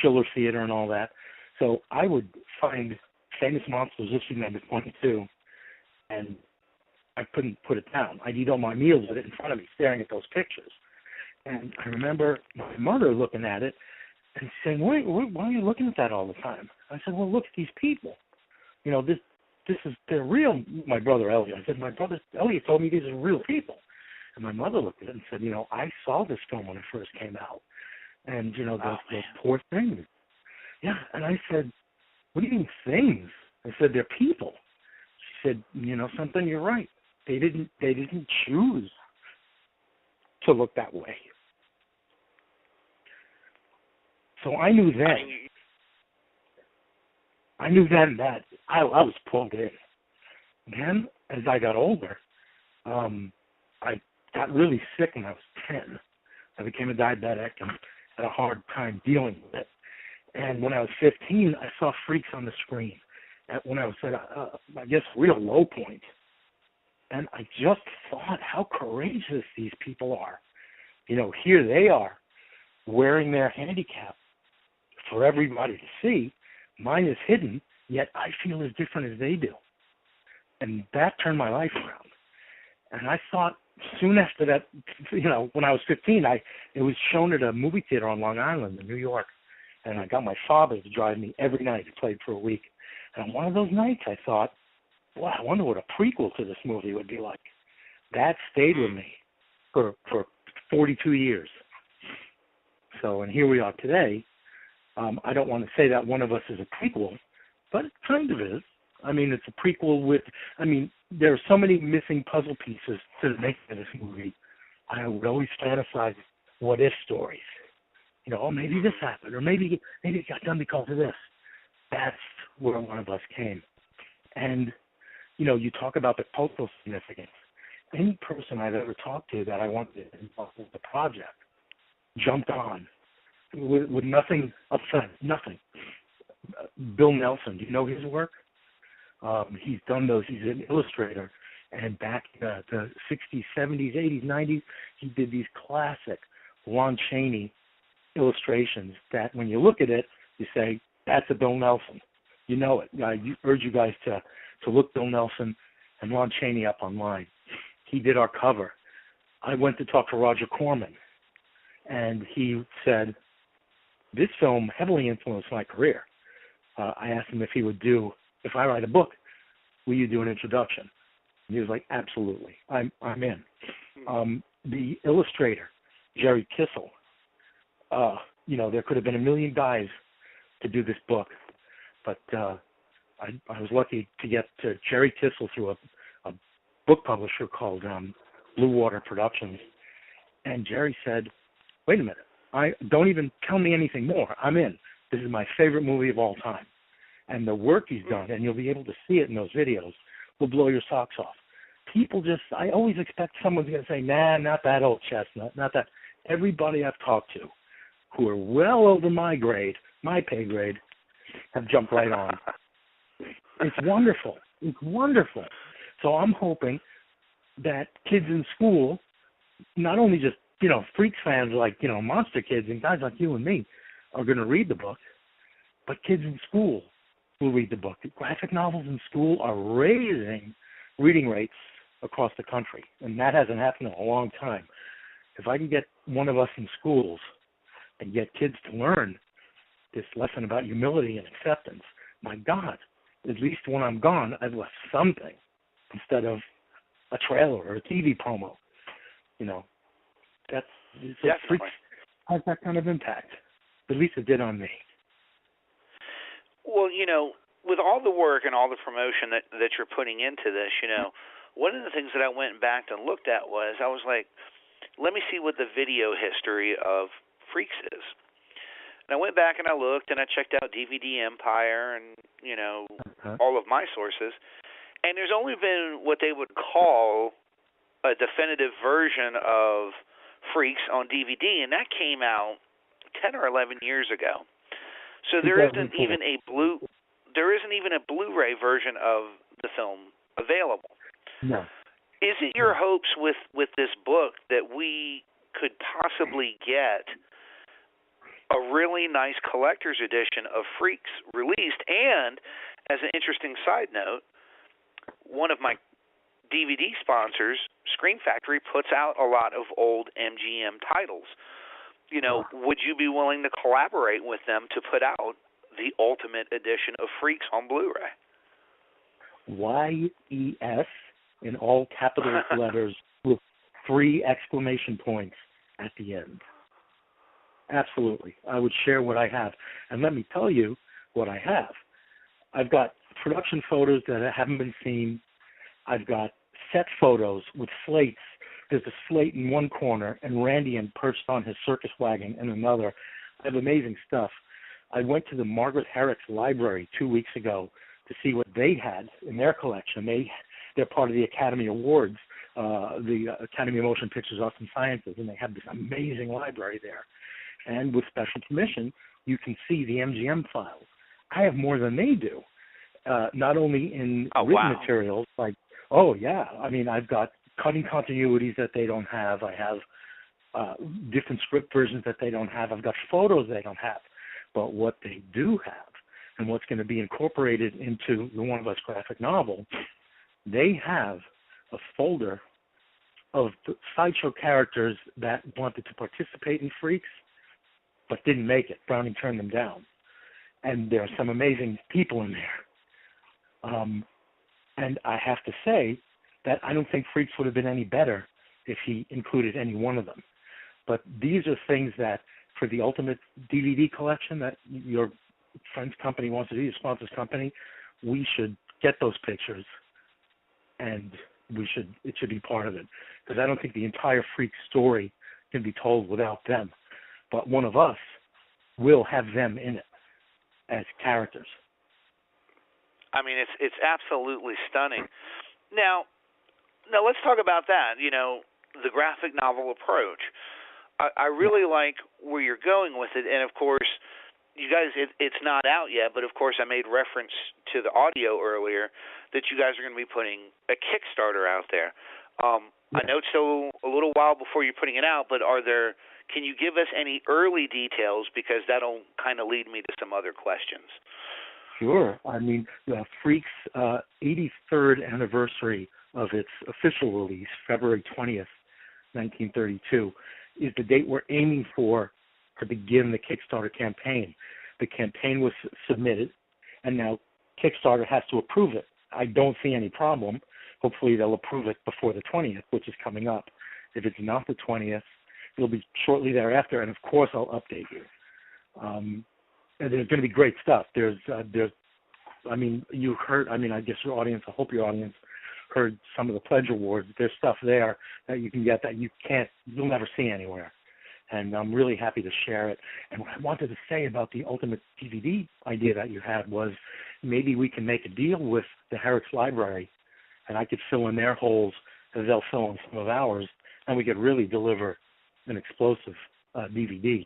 Chiller Theater and all that. So I would find Famous Monsters issue number 22, and I couldn't put it down. I'd eat all my meals with it in front of me, staring at those pictures. And I remember my mother looking at it and saying, why are you looking at that all the time? I said, well, look at these people. they're real. My brother Elliot. I said, my brother Elliot told me these are real people. And my mother looked at it and said, I saw this film when it first came out. And, those poor things. Yeah. And I said, what do you mean things? I said, they're people. She said, something, you're right. They didn't choose to look that way. So I knew then that I was pulled in. Then, as I got older, I got really sick when I was 10. I became a diabetic and had a hard time dealing with it. And when I was 15, I saw Freaks on the screen. When I was at, I guess, real low point. And I just thought how courageous these people are. Here they are, wearing their handicap for everybody to see. Mine is hidden, yet I feel as different as they do. And that turned my life around. And I thought soon after that, when I was 15, it was shown at a movie theater on Long Island in New York. And I got my father to drive me every night. He played for a week. And on one of those nights, I thought, boy, I wonder what a prequel to this movie would be like. That stayed with me for 42 years. So, and here we are today. I don't want to say that one of us is a prequel, but it kind of is. I mean, it's a prequel with, there are so many missing puzzle pieces to the making of this movie. I would always fantasize what-if stories. Maybe this happened, or maybe it got done because of this. That's where one of us came. And, you talk about the cultural significance. Any person I've ever talked to that I wanted to involve with the project jumped on with nothing upfront, nothing. Bill Nelson, do you know his work? He's done those. He's an illustrator. And back in the 60s, 70s, 80s, 90s, he did these classic Lon Chaney illustrations that when you look at it, you say, that's a Bill Nelson. You know it. I urge you guys to look Bill Nelson and Lon Chaney up online. He did our cover. I went to talk to Roger Corman, and he said, this film heavily influenced my career. I asked him if he would do, if I write a book, will you do an introduction? And he was like, absolutely, I'm in. The illustrator, Jerry Kissel, there could have been a million guys to do this book, but I was lucky to get to Jerry Kissel through a book publisher called Blue Water Productions, and Jerry said, wait a minute, don't even tell me anything more. I'm in. This is my favorite movie of all time. And the work he's done, and you'll be able to see it in those videos, will blow your socks off. People I always expect someone's going to say, nah, not that old chestnut, not that. Everybody I've talked to who are well over my grade, my pay grade, have jumped right on. It's wonderful. It's wonderful. So I'm hoping that kids in school, not only just, Freaks fans like, monster kids and guys like you and me are going to read the book, but kids in school will read the book. Graphic novels in school are raising reading rates across the country, and that hasn't happened in a long time. If I can get one of us in schools and get kids to learn this lesson about humility and acceptance, my God, at least when I'm gone, I've left something instead of a trailer or a TV promo. Freaks has that kind of impact. At least it did on me. Well, with all the work and all the promotion that you're putting into this, one of the things that I went back and looked at was, I was like, let me see what the video history of Freaks is. And I went back and I looked and I checked out DVD Empire and, all of my sources. And there's only been what they would call a definitive version of Freaks on DVD, and that came out 10 or 11 years ago. So there isn't even a Blu-ray version of the film available. No. Is it your hopes with this book that we could possibly get a really nice collector's edition of Freaks released? And as an interesting side note, one of my DVD sponsors, Scream Factory, puts out a lot of old MGM titles. Would you be willing to collaborate with them to put out the ultimate edition of Freaks on Blu-ray? YES in all capital letters with 3 exclamation points at the end. Absolutely. I would share what I have. And let me tell you what I have. I've got production photos that haven't been seen. I've got set photos with slates. There's a slate in one corner and Randian perched on his circus wagon in another. I have amazing stuff. I went to the Margaret Herrick's library 2 weeks ago to see what they had in their collection. They're part of the Academy Awards, the Academy of Motion Pictures, Arts and Sciences, and they have this amazing library there. And with special permission, you can see the MGM files. I have more than they do, not only in written materials, like, I've got cutting continuities that they don't have. I have different script versions that they don't have. I've got photos they don't have. But what they do have, and what's going to be incorporated into the One of Us graphic novel, they have a folder of sideshow characters that wanted to participate in Freaks, but didn't make it. Browning turned them down. And there are some amazing people in there. And I have to say that I don't think Freaks would have been any better if he included any one of them. But these are things that, for the ultimate DVD collection that your friend's company wants to do, your sponsor's company, we should get those pictures, and it should be part of it. Because I don't think the entire Freak story can be told without them. But One of Us will have them in it as characters. I mean, it's absolutely stunning. Now let's talk about that. The graphic novel approach. I really like where you're going with it, and of course, you guys, it's not out yet, but of course I made reference to the audio earlier that you guys are going to be putting a Kickstarter out there. I know it's still a little while before you're putting it out, but can you give us any early details, because that'll kind of lead me to some other questions. Sure. I mean, Freaks' 83rd anniversary of its official release, February 20th, 1932, is the date we're aiming for to begin the Kickstarter campaign. The campaign was submitted, and now Kickstarter has to approve it. I don't see any problem. Hopefully they'll approve it before the 20th, which is coming up. If it's not the 20th, it'll be shortly thereafter, and of course I'll update you. And there's going to be great stuff. You heard, I guess your audience, I hope your audience heard some of the pledge awards. There's stuff there that you can get that you'll never see anywhere. And I'm really happy to share it. And what I wanted to say about the ultimate DVD idea that you had was maybe we can make a deal with the Herrick's Library, and I could fill in their holes as they'll fill in some of ours, and we could really deliver an explosive DVD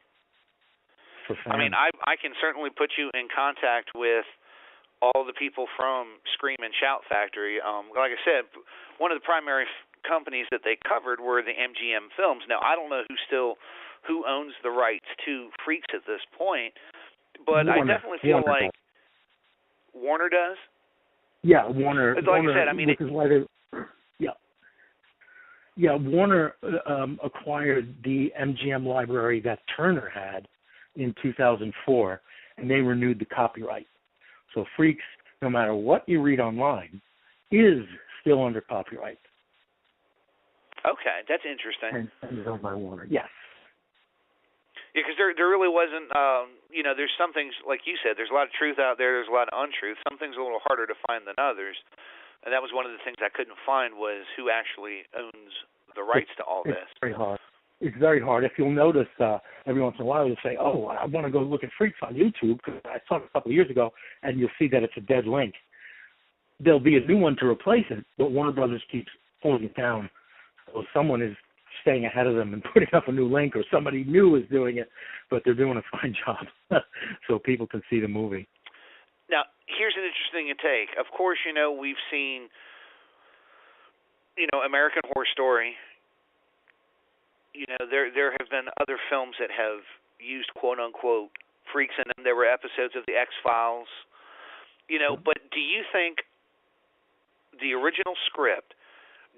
for fans. I mean, I can certainly put you in contact with all the people from Scream and Shout Factory. Like I said, one of the primary companies that they covered were the MGM films. Now, I don't know who owns the rights to Freaks at this point, but Warner. I definitely feel Warner like does. Warner does? Yeah, Warner. Like Warner, I said, I mean, Warner acquired the MGM library that Turner had in 2004, and they renewed the copyright. So Freaks, no matter what you read online, is still under copyright. Okay, that's interesting. And is owned by Warner, yes. Yeah, because there really wasn't, there's some things, like you said, there's a lot of truth out there, there's a lot of untruth. Some things are a little harder to find than others. And that was one of the things I couldn't find, was who actually owns the rights to all this. It's very hard. It's very hard. If you'll notice, every once in a while you'll say, oh, I want to go look at Freaks on YouTube, because I saw it a couple of years ago, and you'll see that it's a dead link. There'll be a new one to replace it, but Warner Brothers keeps pulling it down. So someone is staying ahead of them and putting up a new link, or somebody new is doing it, but they're doing a fine job so people can see the movie. Now, here's an interesting take. Of course, we've seen, American Horror Story. There have been other films that have used quote-unquote freaks in them. There were episodes of The X-Files. But do you think the original script,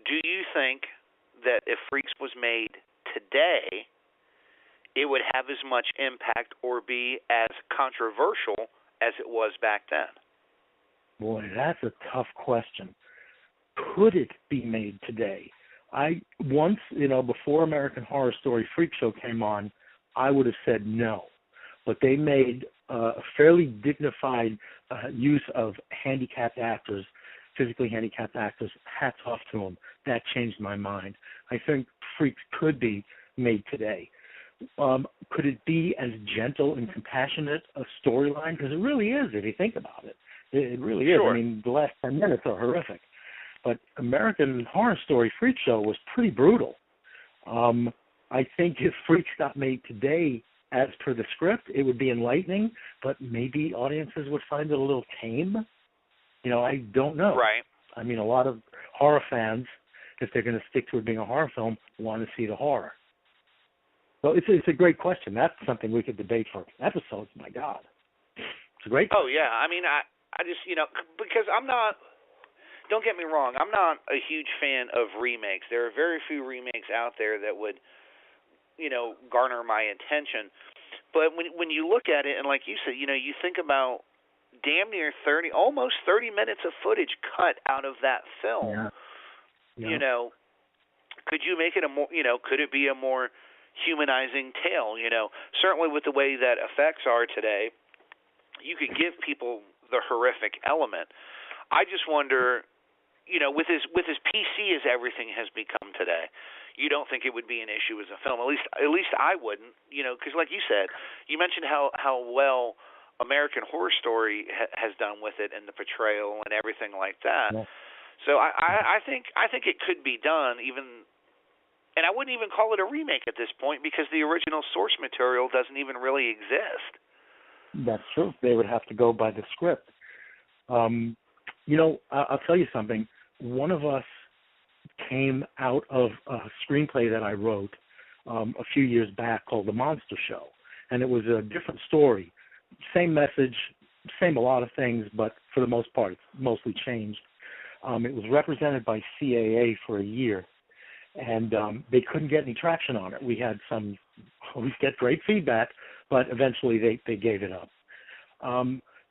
do you think that if Freaks was made today, it would have as much impact or be as controversial as it was back then? Boy, that's a tough question. Could it be made today? I once, before American Horror Story Freak Show came on, I would have said no. But they made a fairly dignified use of handicapped actors, physically handicapped actors. Hats off to them. That changed my mind. I think Freaks could be made today. Could it be as gentle and compassionate a storyline? Because it really is, if you think about it. It really is. Sure. I mean, the last 10 minutes are horrific. But American Horror Story Freak Show was pretty brutal. I think if Freaks got made today, as per the script, it would be enlightening, but maybe audiences would find it a little tame. I don't know. Right. I mean, a lot of horror fans, if they're going to stick to it being a horror film, want to see the horror. So it's a great question. That's something we could debate for episodes. My God, it's a great question. Oh yeah, I mean, I just because I'm not. Don't get me wrong, I'm not a huge fan of remakes. There are very few remakes out there that would, garner my attention. But when you look at it, and like you said, you think about damn near almost 30 minutes of footage cut out of that film. Yeah. Could you make it could it be a more humanizing tale? Certainly with the way that effects are today, you could give people the horrific element. I just wonder, with as PC as everything has become today, you don't think it would be an issue as a film? At least I wouldn't. Because like you said, you mentioned how well American Horror Story has done with it and the portrayal and everything like that. Yeah. So I think it could be done even. And I wouldn't even call it a remake at this point because the original source material doesn't even really exist. That's true. They would have to go by the script. I'll tell you something. One of us came out of a screenplay that I wrote a few years back called The Monster Show. And it was a different story. Same message, same a lot of things, but for the most part, it's mostly changed. It was represented by CAA for a year. And they couldn't get any traction on it. We get great feedback, but eventually they gave it up.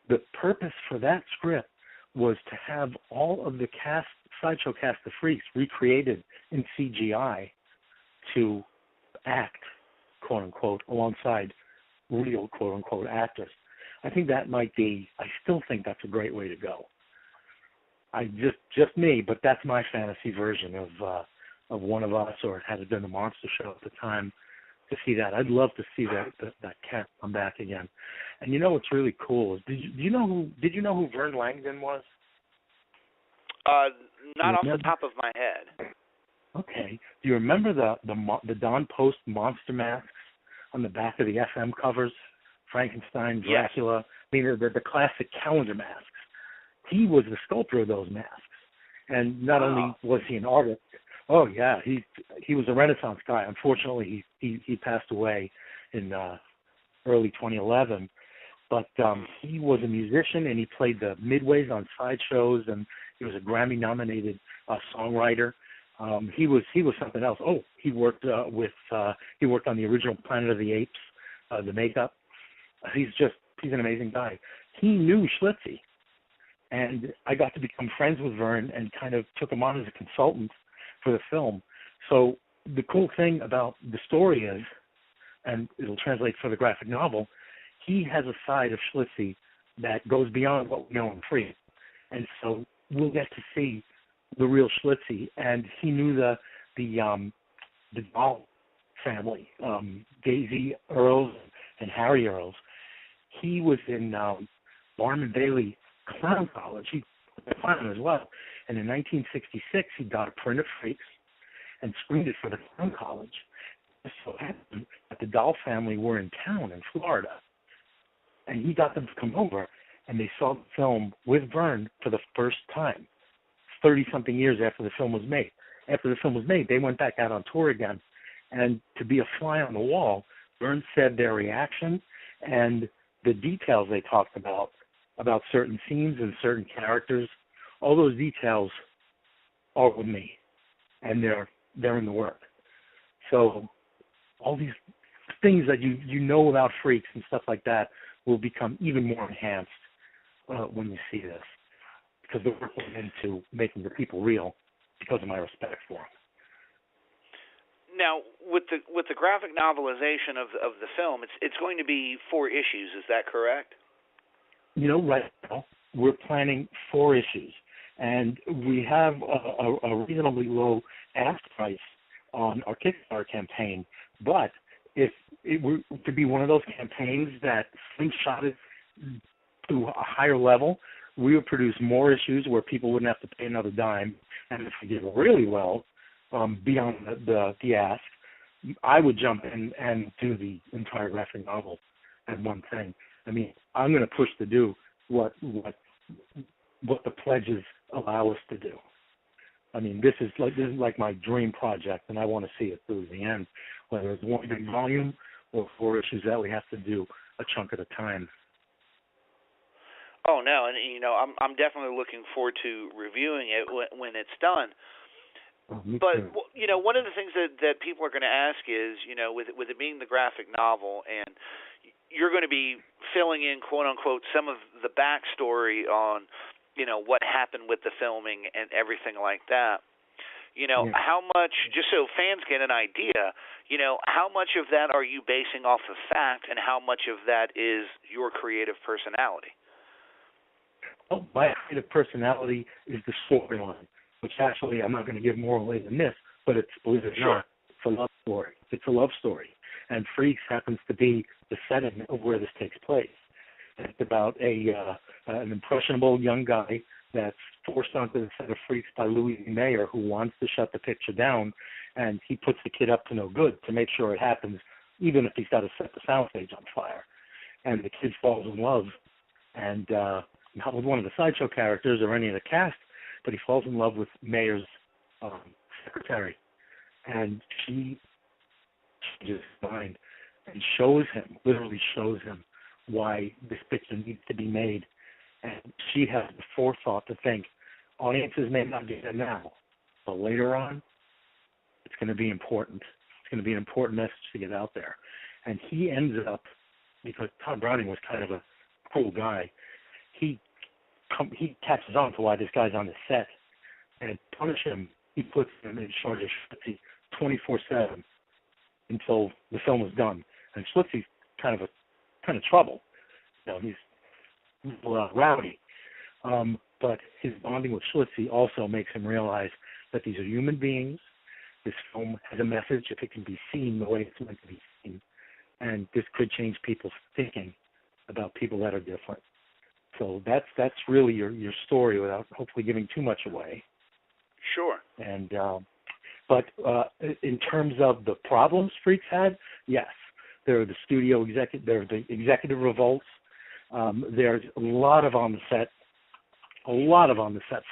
The purpose for that script was to have all of the sideshow cast of freaks recreated in CGI to act, quote unquote, alongside real, quote unquote, actors. I think that might be. I still think that's a great way to go. Just me, but that's my fantasy version of One of Us, or had it been the Monster Show at the time, to see that. I'd love to see that cast come back again. And what's really cool is, did you know who Vern Langdon was? Not off the top of my head. Okay. Do you remember the Don Post monster masks on the back of the FM covers? Frankenstein, Dracula. Yes. I mean, the classic calendar masks. He was the sculptor of those masks. And not only was he an artist, he was a Renaissance guy. Unfortunately, he passed away in early 2011. But he was a musician, and he played the midways on sideshows, and he was a Grammy-nominated songwriter. He was something else. Oh, he worked on the original Planet of the Apes, the makeup. He's an amazing guy. He knew Schlitzie, and I got to become friends with Vern and kind of took him on as a consultant for the film. So the cool thing about the story is, and it'll translate for the graphic novel, he has a side of Schlitzie that goes beyond what we know in Freak. And so we'll get to see the real Schlitzie. And he knew the Dahl family, Daisy Earls and Harry Earls. He was in Barnum Bailey Clown College. He was a clown as well. And in 1966, he got a print of Freaks and screened it for the Clown College. It so happened that the Dahl family were in town in Florida. And he got them to come over, and they saw the film with Vern for the first time, 30-something years after the film was made. After the film was made, they went back out on tour again. And to be a fly on the wall, Vern said their reaction and the details they talked about certain scenes and certain characters, all those details are with me, and they're in the work. So all these things that you know about Freaks and stuff like that will become even more enhanced when you see this. because the work went into making the people real because of my respect for them. Now, with the graphic novelization of the film, it's going to be 4 issues. Is that correct? Right now we're planning 4 issues, and we have a reasonably low ask price on our Kickstarter campaign. But if it were to be one of those campaigns that slingshot it to a higher level, we would produce more issues where people wouldn't have to pay another dime. And if we did really well, beyond the ask, I would jump in and do the entire graphic novel at one thing. I mean, I'm going to push to do what the pledges allow us to do. I mean, this is like my dream project, and I want to see it through the end, whether it's one big volume or 4 issues that we have to do a chunk at a time. Oh no, and I'm definitely looking forward to reviewing it when it's done. But one of the things that people are going to ask is, with it being the graphic novel, and you're going to be filling in, quote unquote, some of the backstory on, what happened with the filming and everything like that. How much, just so fans get an idea, how much of that are you basing off of fact, and how much of that is your creative personality? Oh, my creative personality is the storyline, which actually I'm not going to give more away than this, but it's, believe it or not, it's a love story. It's a love story. And Freaks happens to be the setting of where this takes place. It's about an impressionable young guy that's forced onto the set of Freaks by Louis Mayer, who wants to shut the picture down, and he puts the kid up to no good to make sure it happens, even if he's got to set the soundstage on fire. And the kid falls in love, and not with one of the sideshow characters or any of the cast, but he falls in love with Mayer's secretary, and she changes his mind and literally shows him why this picture needs to be made. And she has the forethought to think audiences may not get it now, but later on, it's going to be important. It's going to be an important message to get out there. And he ends up, because Tod Browning was kind of a cruel guy, he catches on to why this guy's on the set, and to punish him, he puts him in charge of Schlitzie 24/7 until the film is done. And Schlitzie's kind of trouble. He's rowdy, but his bonding with Schlitzie also makes him realize that these are human beings. This film has a message if it can be seen the way it's meant to be seen, and this could change people's thinking about people that are different. So that's really your story, without hopefully giving too much away. Sure. And but in terms of the problems Freaks had, yes, there are the executive revolts. There's a lot of on the set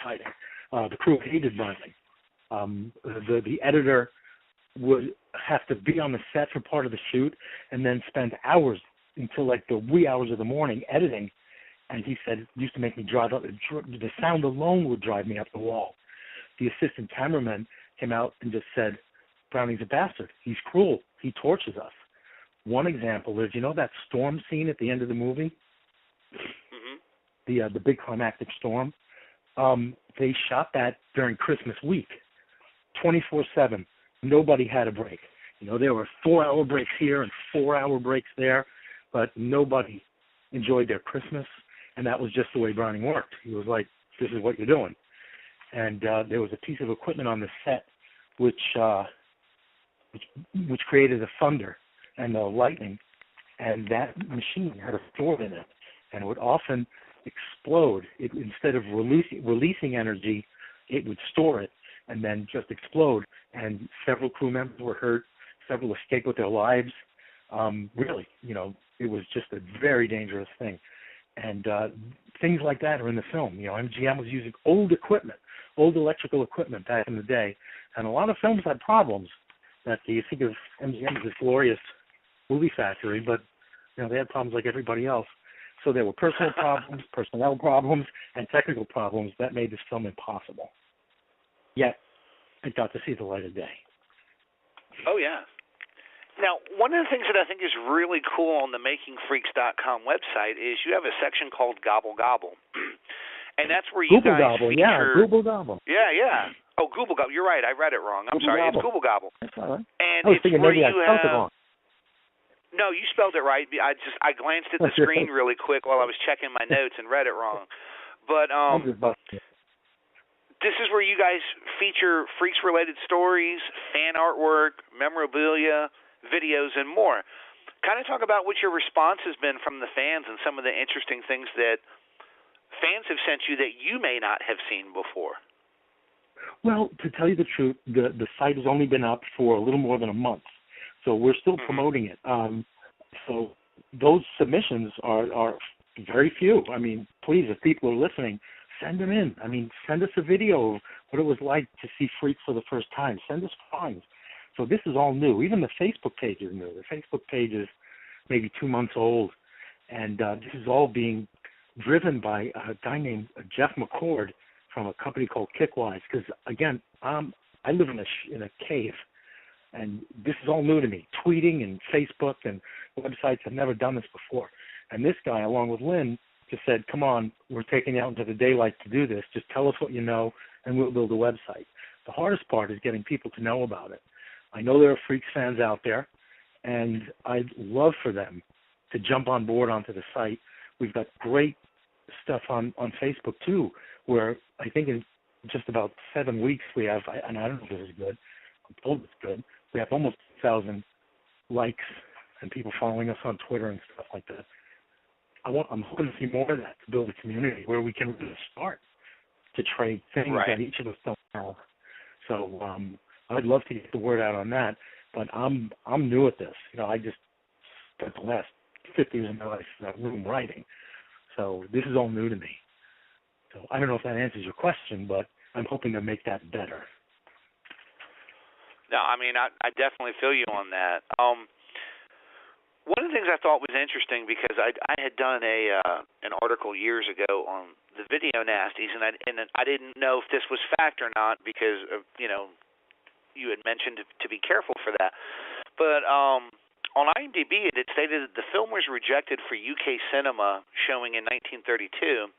fighting. The crew hated Browning. The editor would have to be on the set for part of the shoot and then spend hours until like the wee hours of the morning editing. And he said it used to make me drive up. The sound alone would drive me up the wall. The assistant cameraman came out and just said, "Browning's a bastard. He's cruel. He tortures us." One example is, that storm scene at the end of the movie, the big climactic storm. They shot that during Christmas week, 24/7. Nobody had a break. There were 4-hour breaks here and 4-hour breaks there, but nobody enjoyed their Christmas, and that was just the way Browning worked. He was like, "This is what you're doing." And there was a piece of equipment on the set which created the thunder and the lightning, and that machine had a sword in it, and it would often explode. Instead of releasing energy, it would store it and then just explode. And several crew members were hurt. Several escaped with their lives. Really, it was just a very dangerous thing. And things like that are in the film. MGM was using old equipment, old electrical equipment back in the day, and a lot of films had problems. That you think of MGM as this glorious movie factory, but they had problems like everybody else. So there were personal problems, personnel problems, and technical problems that made this film impossible. Yet, it got to see the light of day. Oh, yeah. Now, one of the things that I think is really cool on the MakingFreaks.com website is you have a section called Gobble Gobble. And that's where you Google guys Gobble, feature... yeah, Google Gobble. Yeah. Oh, Google Gobble. You're right. I read it wrong. I'm sorry. It's Google Gobble. That's all right. And I was it's thinking where maybe I you spelled it have... wrong. No, you spelled it right. I glanced at the screen really quick while I was checking my notes and read it wrong. But this is where you guys feature Freaks-related stories, fan artwork, memorabilia, videos, and more. Kind of talk about what your response has been from the fans and some of the interesting things that fans have sent you that you may not have seen before. Well, to tell you the truth, the site has only been up for a little more than a month, so we're still promoting it. So those submissions are very few. I mean, please, if people are listening, send them in. I mean, send us a video of what it was like to see Freaks for the first time. Send us drawings. So this is all new. Even the Facebook page is new. The Facebook page is maybe 2 months old, and this is all being driven by a guy named Jeff McCord from a company called Kickwise. Because again, I live in a cave, and this is all new to me. Tweeting and Facebook and websites, I've never done this before. And this guy, along with Lynn, just said, "Come on, we're taking you out into the daylight to do this. Just tell us what you know, and we'll build a website." The hardest part is getting people to know about it. I know there are Freaks fans out there, and I'd love for them to jump on board onto the site. We've got great stuff on Facebook, too, where I think in just about 7 weeks we have, and I don't know if this is good, I'm told it's good, we have almost 1,000 likes and people following us on Twitter and stuff like that. I'm hoping to see more of that to build a community where we can really start to trade things that each of us don't have. So I'd love to get the word out on that, but I'm new at this. You know, I just spent the last 50 years of my life in that room writing. So this is all new to me. So I don't know if that answers your question, but I'm hoping to make that better. No, I mean, I definitely feel you on that. One of the things I thought was interesting, because I had done an article years ago on the video nasties, and I didn't know if this was fact or not, because you had mentioned to be careful for that. But on IMDb, it stated that the film was rejected for UK cinema showing in 1932,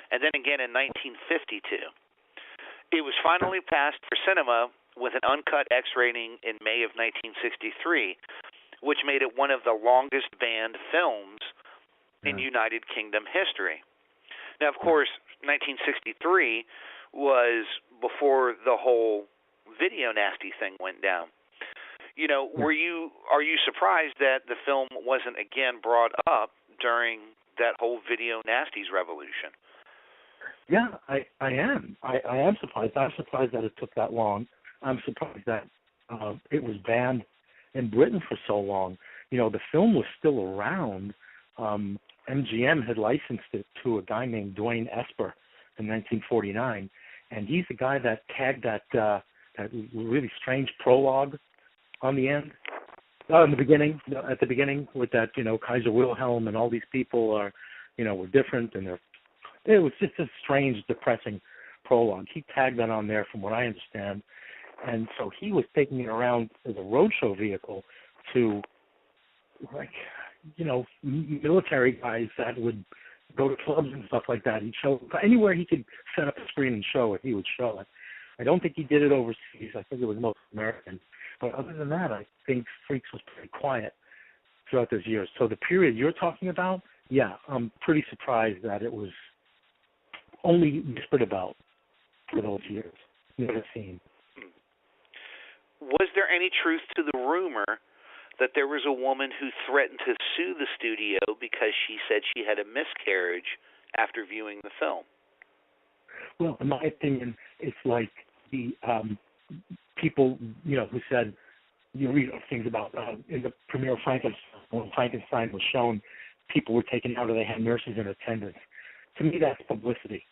and then again in 1952. It was finally passed for cinema with an uncut X rating in May of 1963, which made it one of the longest banned films in United Kingdom history. Now, of course, 1963 was before the whole video nasty thing went down. You know, are you surprised that the film wasn't again brought up during that whole video nasties revolution? Yeah, I am. I am surprised. I'm surprised that it took that long. I'm surprised that it was banned in Britain for so long. You know, the film was still around. MGM had licensed it to a guy named Dwayne Esper in 1949, and he's the guy that tagged that really strange prologue on the end, in the beginning, at the beginning with that, Kaiser Wilhelm and all these people are, were different, and it was just a strange, depressing prologue. He tagged that on there, from what I understand, and so he was taking it around as a roadshow vehicle to, military guys that would go to clubs and stuff like that. He'd show anywhere he could set up a screen and show it, he would show it. I don't think he did it overseas. I think it was most American. But other than that, I think Freaks was pretty quiet throughout those years. So the period you're talking about, yeah, I'm pretty surprised that it was only whispered about for those years. Never seen. Was there any truth to the rumor that there was a woman who threatened to sue the studio because she said she had a miscarriage after viewing the film? Well, in my opinion, it's like the people, who said, you read things about in the premiere of Frankenstein, when Frankenstein was shown, people were taken out or they had nurses in attendance. To me, that's publicity.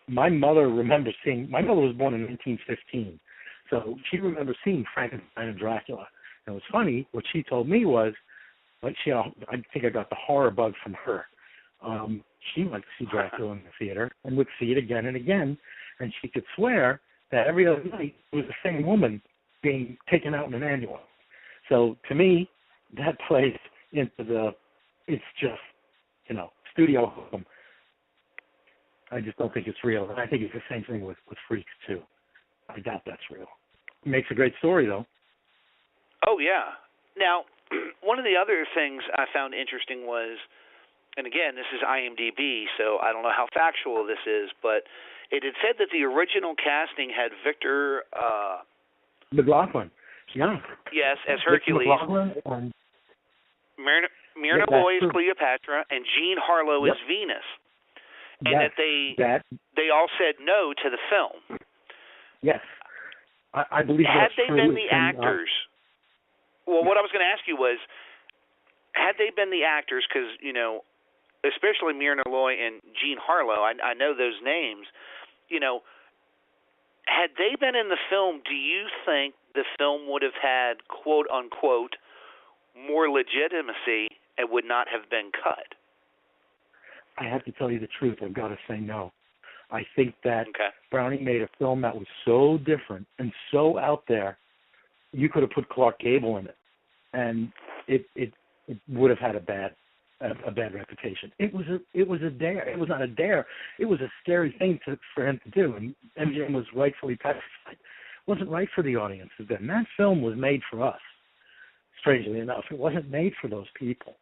My mother was born in 1915, so she remembers seeing Frankenstein and Dracula. And what's funny, what she told me was, I think I got the horror bug from her. She went to see Dracula in the theater and would see it again and again, and she could swear that every other night it was the same woman being taken out in an ambulance. So to me, that plays into it's just, studio hokum. I just don't think it's real. And I think it's the same thing with Freaks, too. I doubt that's real. It makes a great story, though. Oh, yeah. Now, one of the other things I found interesting was, and again, this is IMDb, so I don't know how factual this is, but it had said that the original casting had Victor McLaughlin, yeah. Yes, as Hercules. Myrna Loy as Cleopatra, and Jean Harlow as Venus. And that they all said no to the film. Yes. I believe had that's they true. been the actors, well, what I was going to ask you was, had they been the actors, because, you know, especially Myrna Loy and Jean Harlow, I know those names, you know, had they been in the film, do you think the film would have had, quote unquote, more legitimacy and would not have been cut? I have to tell you the truth. I've got to say no. I think that Browning made a film that was so different and so out there, you could have put Clark Gable in it, and it would have had a bad reputation. It was a dare. It was not a dare. It was a scary thing for him to do, and MGM was rightfully petrified. It wasn't right for the audiences then. That film was made for us. Strangely enough, it wasn't made for those people.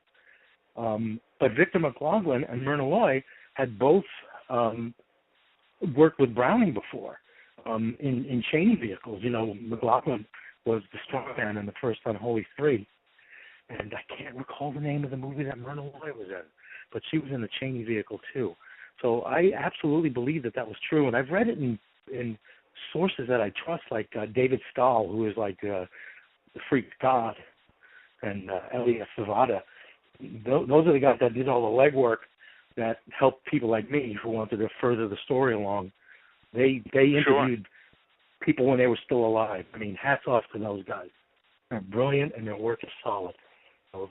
But Victor McLaughlin and Myrna Loy had both worked with Browning before in Cheney vehicles. You know, McLaughlin was the strongman in the first Unholy Three, and I can't recall the name of the movie that Myrna Loy was in, but she was in the Cheney vehicle too. So I absolutely believe that was true, and I've read it in sources that I trust, like David Stahl, who is like the Freak God, and Elias Savada. Those are the guys that did all the legwork that helped people like me who wanted to further the story along. They interviewed people when they were still alive. I mean, hats off to those guys. They're brilliant and their work is solid. So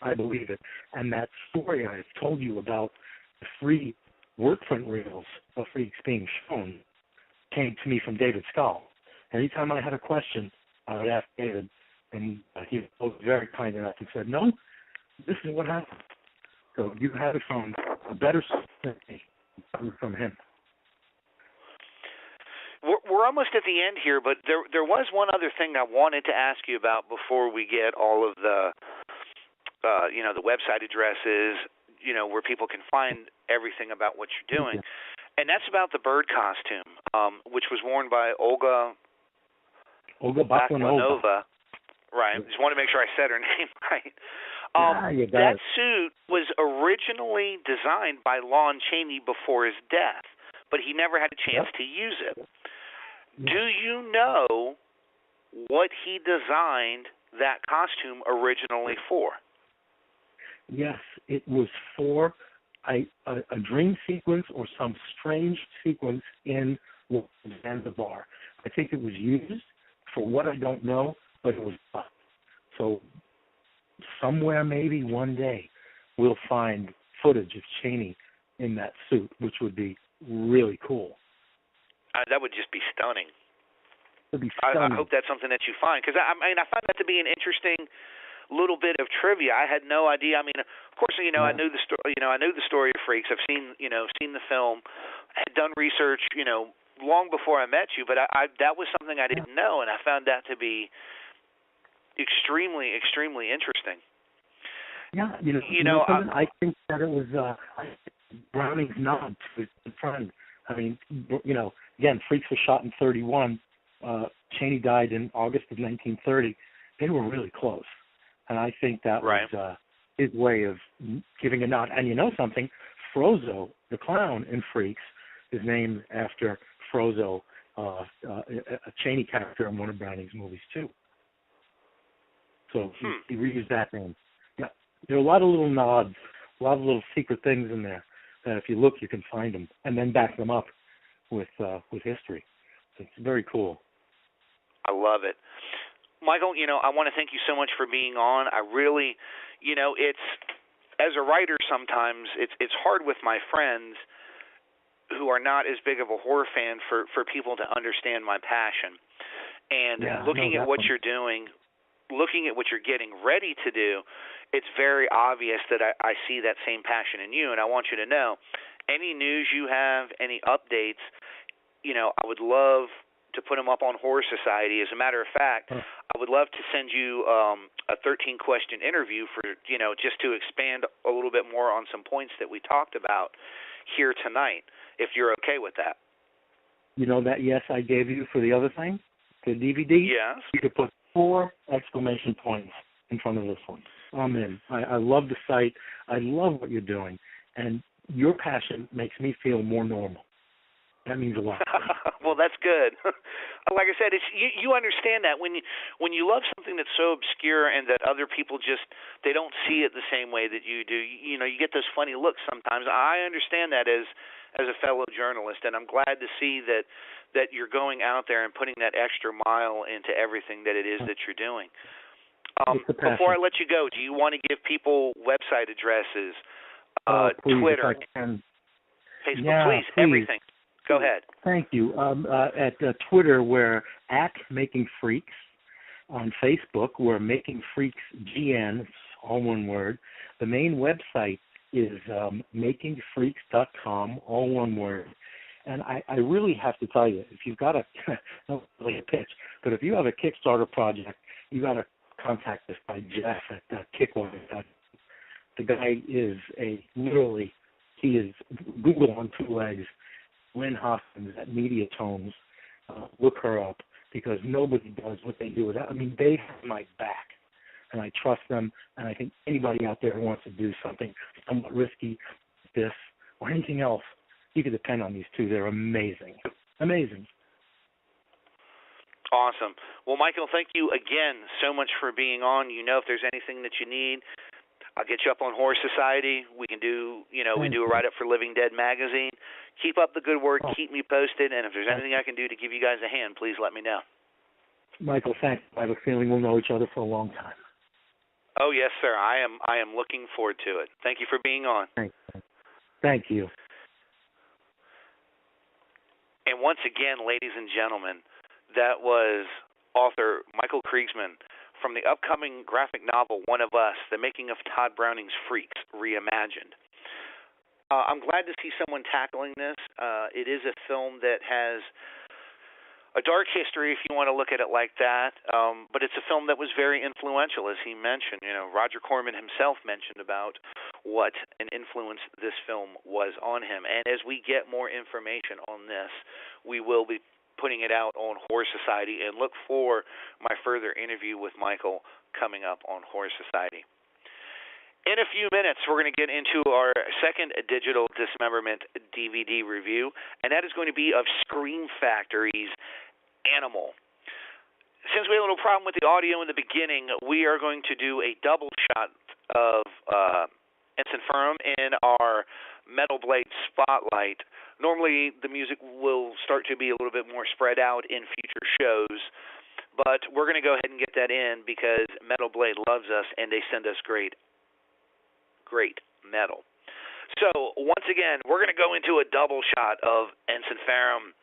I believe it. And that story I've told you about the free work print reels of Freaks being shown came to me from David Stahl. Anytime I had a question, I would ask David, and he was very kind enough and said, no, this is what happened. So you have it from a better source from him. We're almost at the end here, but there was one other thing I wanted to ask you about before we get all of the, the website addresses, where people can find everything about what you're doing. And that's about the bird costume, which was worn by Olga Baklanova. Right. Just want to make sure I said her name right. That suit was originally designed by Lon Chaney before his death, but he never had a chance to use it. Do you know what he designed that costume originally for? Yes, it was for a dream sequence or some strange sequence in Zanzibar. I think it was used for what I don't know, but it was fun. So somewhere, maybe one day, we'll find footage of Chaney in that suit, which would be really cool. That would just be stunning. It'd be stunning. I hope that's something that you find, because I find that to be an interesting little bit of trivia. I had no idea. I mean, of course, I knew the story. I knew the story of Freaks. I've seen the film. I had done research, long before I met you. But that was something I didn't know, and I found that to be extremely, extremely interesting. Yeah, I think that it was Browning's nod to his friend. I mean, again, Freaks was shot in 1931. Chaney died in August of 1930. They were really close. And I think that was his way of giving a nod. And you know something? Frozzo, the clown in Freaks, is named after Frozzo, a Chaney character in one of Browning's movies, too. So he reused that name. Yeah, there are a lot of little nods, a lot of little secret things in there that if you look, you can find them and then back them up with history. So it's very cool. I love it. Michael, I want to thank you so much for being on. I really, it's, as a writer sometimes, it's hard with my friends who are not as big of a horror fan for people to understand my passion. And looking at what you're doing, looking at what you're getting ready to do, it's very obvious that I see that same passion in you, and I want you to know any news you have, any updates, I would love to put them up on Horror Society. As a matter of fact, I would love to send you a 13-question interview for, just to expand a little bit more on some points that we talked about here tonight, if you're okay with that. That yes I gave you for the other thing, the DVD? Yes. You could put 4 exclamation points in front of this one. I'm in. I love the site. I love what you're doing. And your passion makes me feel more normal. That means a lot. Well, that's good. Like I said, it's you understand that when you love something that's so obscure and that other people they don't see it the same way that you do. You get those funny looks sometimes. I understand that as a fellow journalist, and I'm glad to see that you're going out there and putting that extra mile into everything that it is that you're doing. Before I let you go, do you want to give people website addresses, please, Twitter, if I can. Facebook, please, everything. Go ahead. Thank you. At Twitter, we're at Making Freaks. On Facebook, we're Making Freaks GN, it's all one word. The main website is makingfreaks.com, all one word. And I really have to tell you, if you've got not really a pitch, but if you have a Kickstarter project, you got to contact this guy Jeff at Kickwise. The guy is he is Google on 2 legs. Lynn Hoskins at Media Tones, look her up, because nobody does what they do without. They have my back, and I trust them, and I think anybody out there who wants to do something somewhat risky, this, or anything else, you can depend on these 2. They're amazing. Amazing. Awesome. Well, Michael, thank you again so much for being on. If there's anything that you need, I'll get you up on Horror Society. We can do, we do a write-up for Living Dead magazine. Keep up the good work. Keep me posted. And if there's anything I can do to give you guys a hand, please let me know. Michael, thanks. I have a feeling we'll know each other for a long time. Oh, yes, sir. I am looking forward to it. Thank you for being on. Thank you. And once again, ladies and gentlemen, that was author Michael Kriegsman from the upcoming graphic novel, One of Us, The Making of Tod Browning's Freaks, Reimagined. I'm glad to see someone tackling this. It is a film that has a dark history, if you want to look at it like that, but it's a film that was very influential, as he mentioned. Roger Corman himself mentioned about what an influence this film was on him. And as we get more information on this, we will be putting it out on Horror Society, and look for my further interview with Michael coming up on Horror Society. In a few minutes, we're going to get into our second digital dismemberment DVD review, and that is going to be of Scream Factory's Animal. Since we had a little problem with the audio in the beginning, we are going to do a double shot of Ensiferum in our Metal Blade Spotlight. Normally, the music will start to be a little bit more spread out in future shows, but we're going to go ahead and get that in because Metal Blade loves us and they send us great metal. So, once again, we're going to go into a double shot of Ensiferum.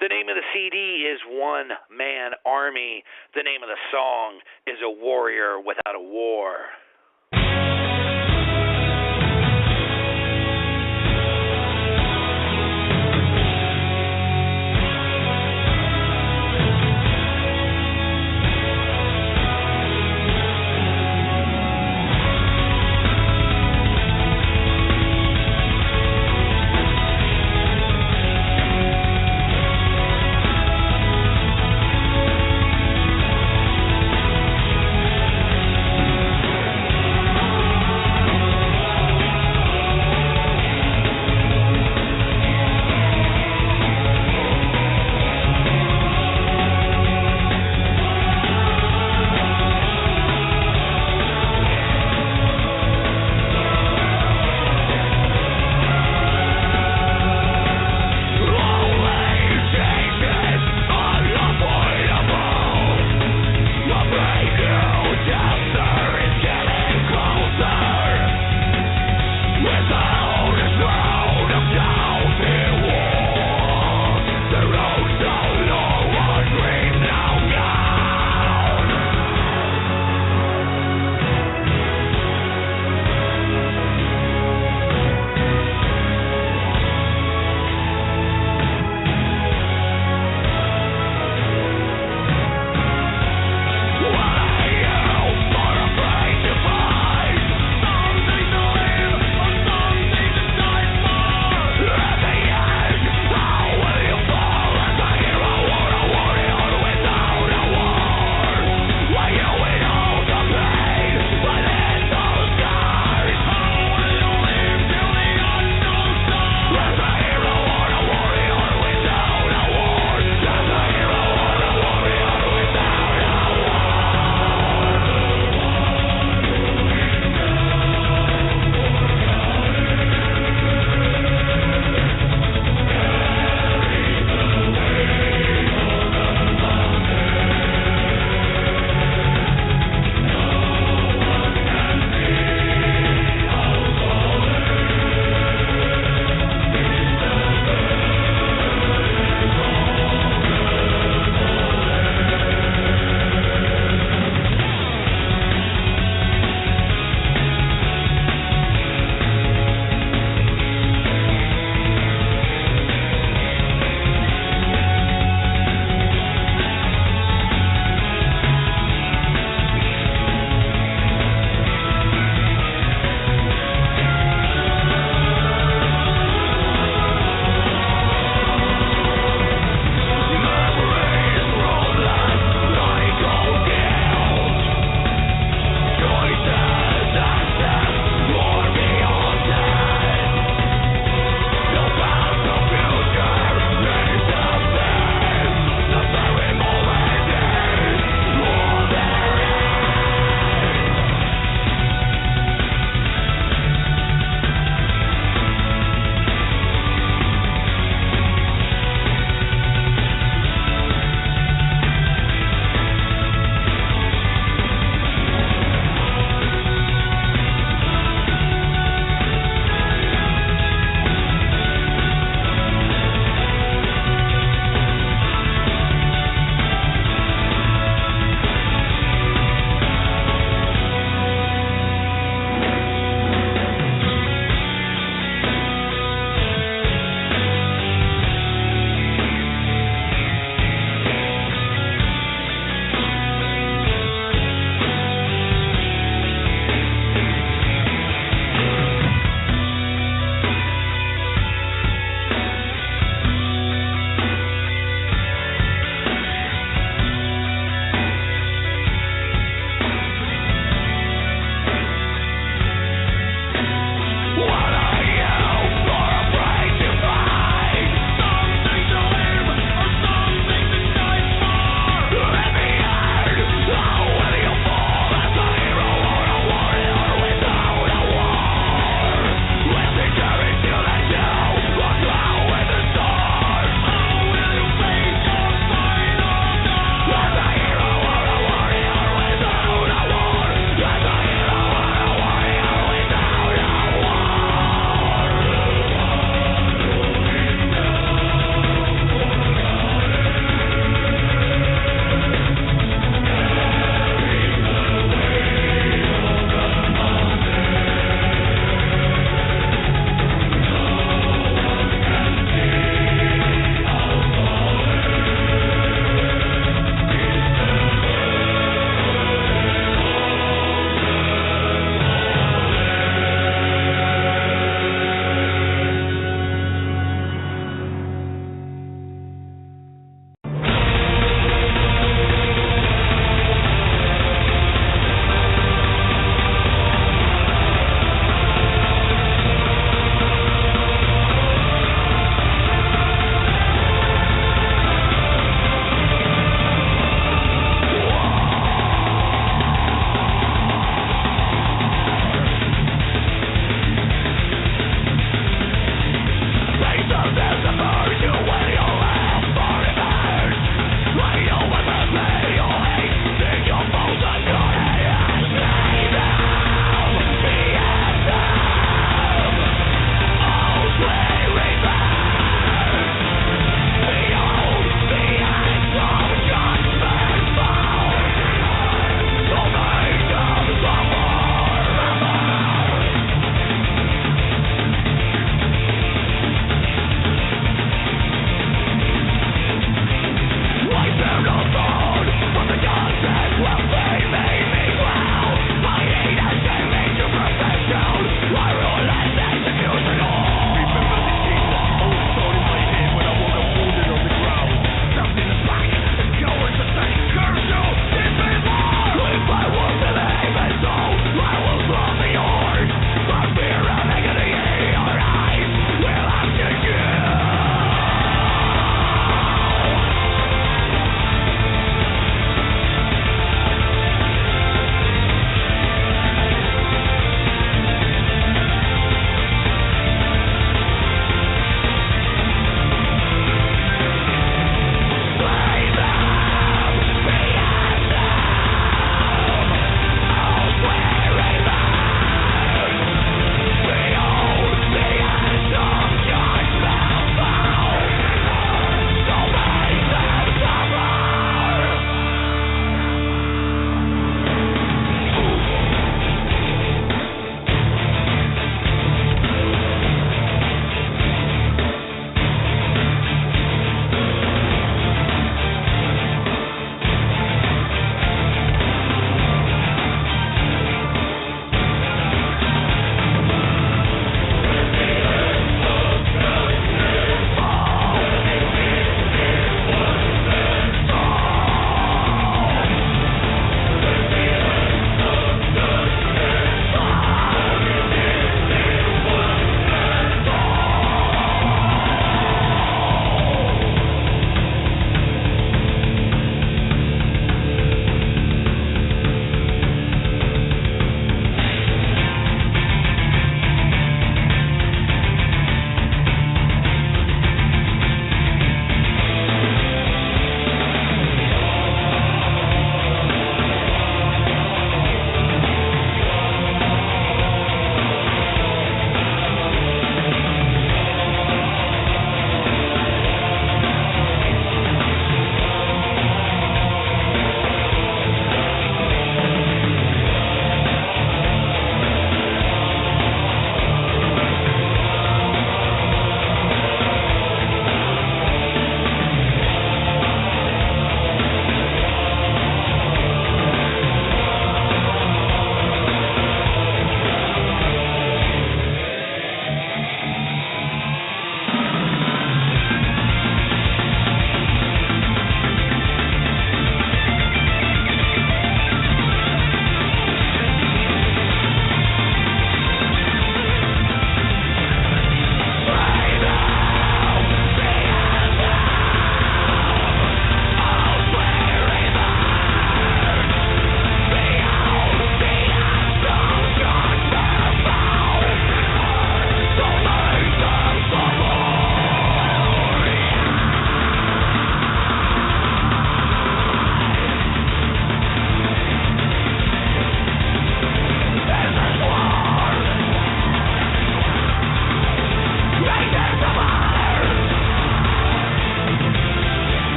The name of the CD is One Man Army. The name of the song is A Warrior Without a War.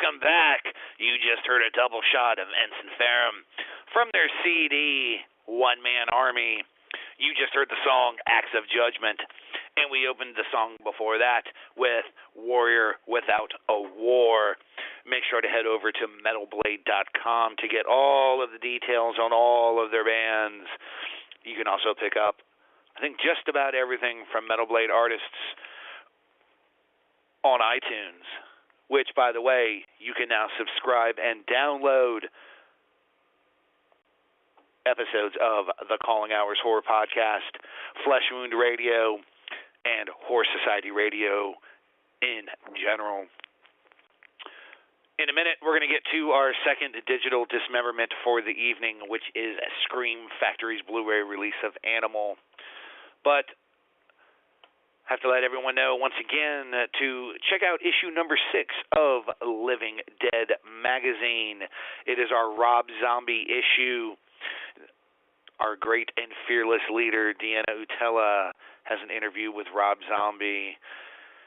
Welcome back. You just heard a double shot of Ensiferum from their CD, One Man Army. You just heard the song Acts of Judgment, and we opened the song before that with Warrior Without a War. Make sure to head over to metalblade.com to get all of the details on all of their bands. You can also pick up, I think, just about everything from Metal Blade artists on iTunes, which, by the way, you can now subscribe and download episodes of the Calling Hours Horror Podcast, Flesh Wound Radio, and Horror Society Radio in general. In a minute, we're going to get to our second digital dismemberment for the evening, which is Scream Factory's Blu-ray release of Animal. But I have to let everyone know once again to check out issue number 6 of Living Dead magazine. It is our Rob Zombie issue. Our great and fearless leader, Deanna Utella, has an interview with Rob Zombie.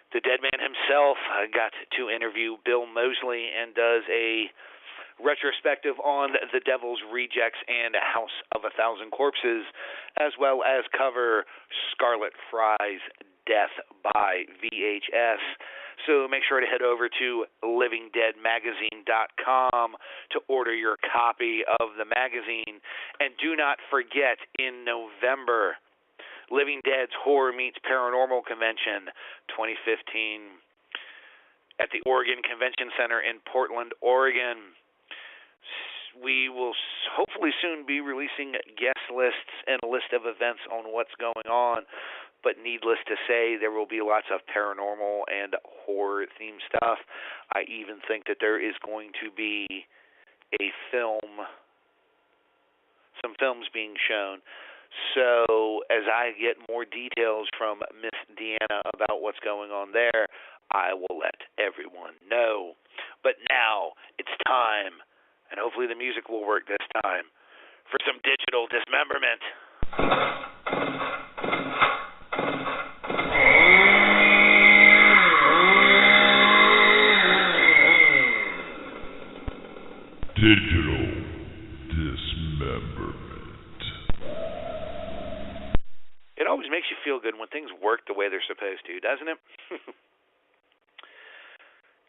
The dead man himself got to interview Bill Moseley and does a retrospective on The Devil's Rejects and House of a Thousand Corpses, as well as cover Scarlet Fry's Death by VHS. So make sure to head over to livingdeadmagazine.com to order your copy of the magazine. And do not forget, in November, Living Dead's Horror Meets Paranormal Convention 2015 at the Oregon Convention Center in Portland, Oregon. We will hopefully soon be releasing guest lists and a list of events on what's going on. But needless to say, there will be lots of paranormal and horror-themed stuff. I even think that there is going to be some films being shown. So as I get more details from Miss Deanna about what's going on there, I will let everyone know. But now it's time, and hopefully the music will work this time, for some digital dismemberment. Digital dismemberment. It always makes you feel good when things work the way they're supposed to, doesn't it?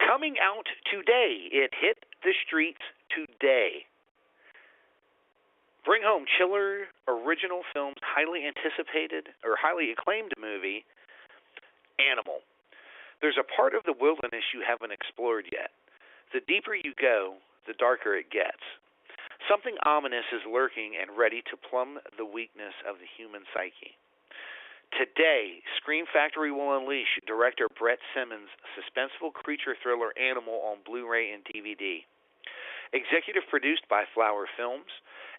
Coming out today. It hit the streets today. Bring home Chiller Original Films' highly anticipated or highly acclaimed movie, Animal. There's a part of the wilderness you haven't explored yet. The deeper you go, the darker it gets. Something ominous is lurking and ready to plumb the weakness of the human psyche. Today, Scream Factory will unleash director Brett Simmons' suspenseful creature thriller Animal on Blu-ray and DVD. Executive produced by Flower Films,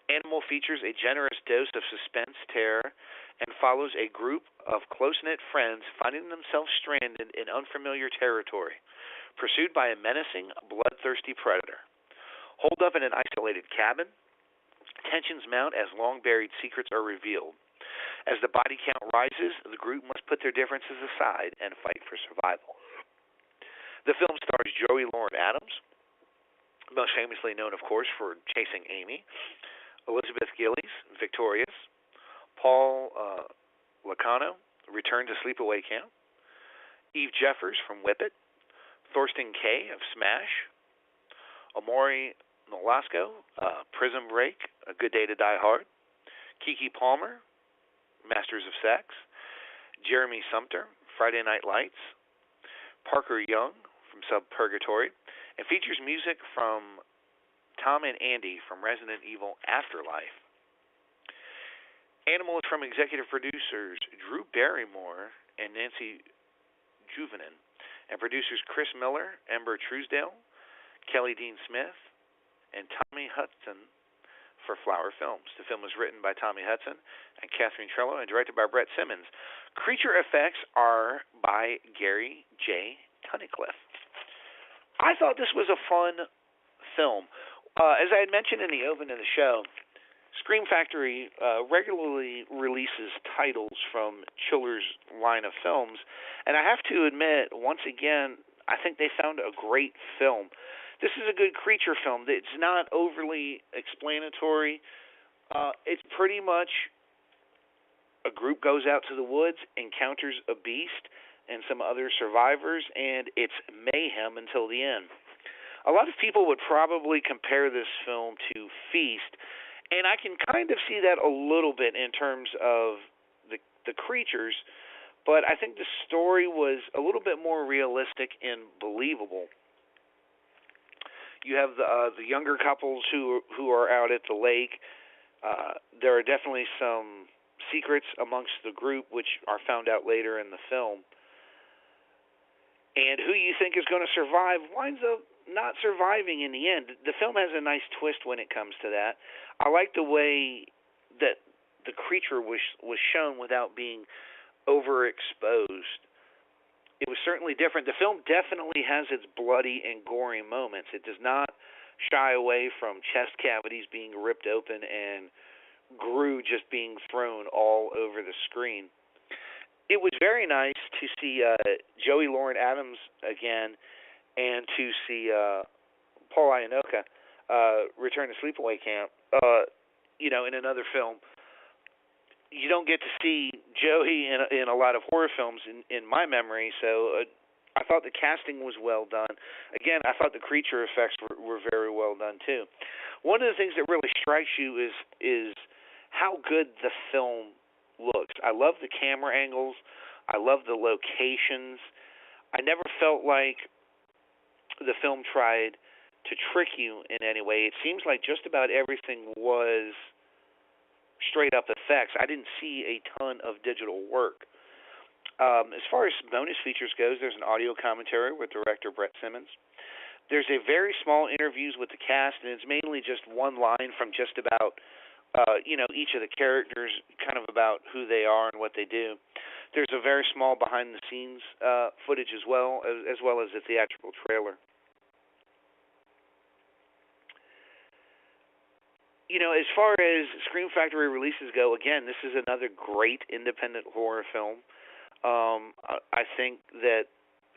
Animal features a generous dose of suspense, terror, and follows a group of close-knit friends finding themselves stranded in unfamiliar territory, pursued by a menacing, bloodthirsty predator. Holed up in an isolated cabin, tensions mount as long-buried secrets are revealed. As the body count rises, the group must put their differences aside and fight for survival. The film stars Joey Lauren Adams, most famously known, of course, for Chasing Amy, Elizabeth Gillies, Victorious, Paul Lacano, Return to Sleepaway Camp, Eve Jeffers from Whip It, Thorsten Kaye of Smash, Amaury Nolasco, Prison Break, A Good Day to Die Hard, Keke Palmer, Masters of Sex, Jeremy Sumter, Friday Night Lights, Parker Young from Subpurgatory, and features music from Tom and Andy from Resident Evil Afterlife. Animal is from executive producers Drew Barrymore and Nancy Juvenin, and producers Chris Miller, Ember Truesdale, Kelly Dean Smith, and Tommy Hudson for Flower Films. The film was written by Tommy Hudson and Catherine Trello and directed by Brett Simmons. Creature effects are by Gary J. Tunnicliffe. I thought this was a fun film. As I had mentioned in the open of the show, Scream Factory regularly releases titles from Chiller's line of films, and I have to admit, once again, I think they found a great film. This is a good creature film. It's not overly explanatory. It's pretty much a group goes out to the woods, encounters a beast and some other survivors, and it's mayhem until the end. A lot of people would probably compare this film to Feast, and I can kind of see that a little bit in terms of the creatures, but I think the story was a little bit more realistic and believable. You have the younger couples who are out at the lake. There are definitely some secrets amongst the group, which are found out later in the film. And who you think is going to survive winds up not surviving in the end. The film has a nice twist when it comes to that. I like the way that the creature was shown without being overexposed. It was certainly different. The film definitely has its bloody and gory moments. It does not shy away from chest cavities being ripped open and Gru just being thrown all over the screen. It was very nice to see Joey Lauren Adams again, and to see Paul Ianoka return to Sleepaway Camp, in another film. You don't get to see Joey in a lot of horror films in my memory, so I thought the casting was well done. Again, I thought the creature effects were very well done, too. One of the things that really strikes you is how good the film looks. I love the camera angles. I love the locations. I never felt like the film tried to trick you in any way. It seems like just about everything was straight-up effects. I didn't see a ton of digital work. As far as bonus features goes, there's an audio commentary with director Brett Simmons. There's a very small interviews with the cast, and it's mainly just one line from just about each of the characters, kind of about who they are and what they do. There's a very small behind-the-scenes footage as well as a theatrical trailer. As far as Scream Factory releases go, again, this is another great independent horror film. I think that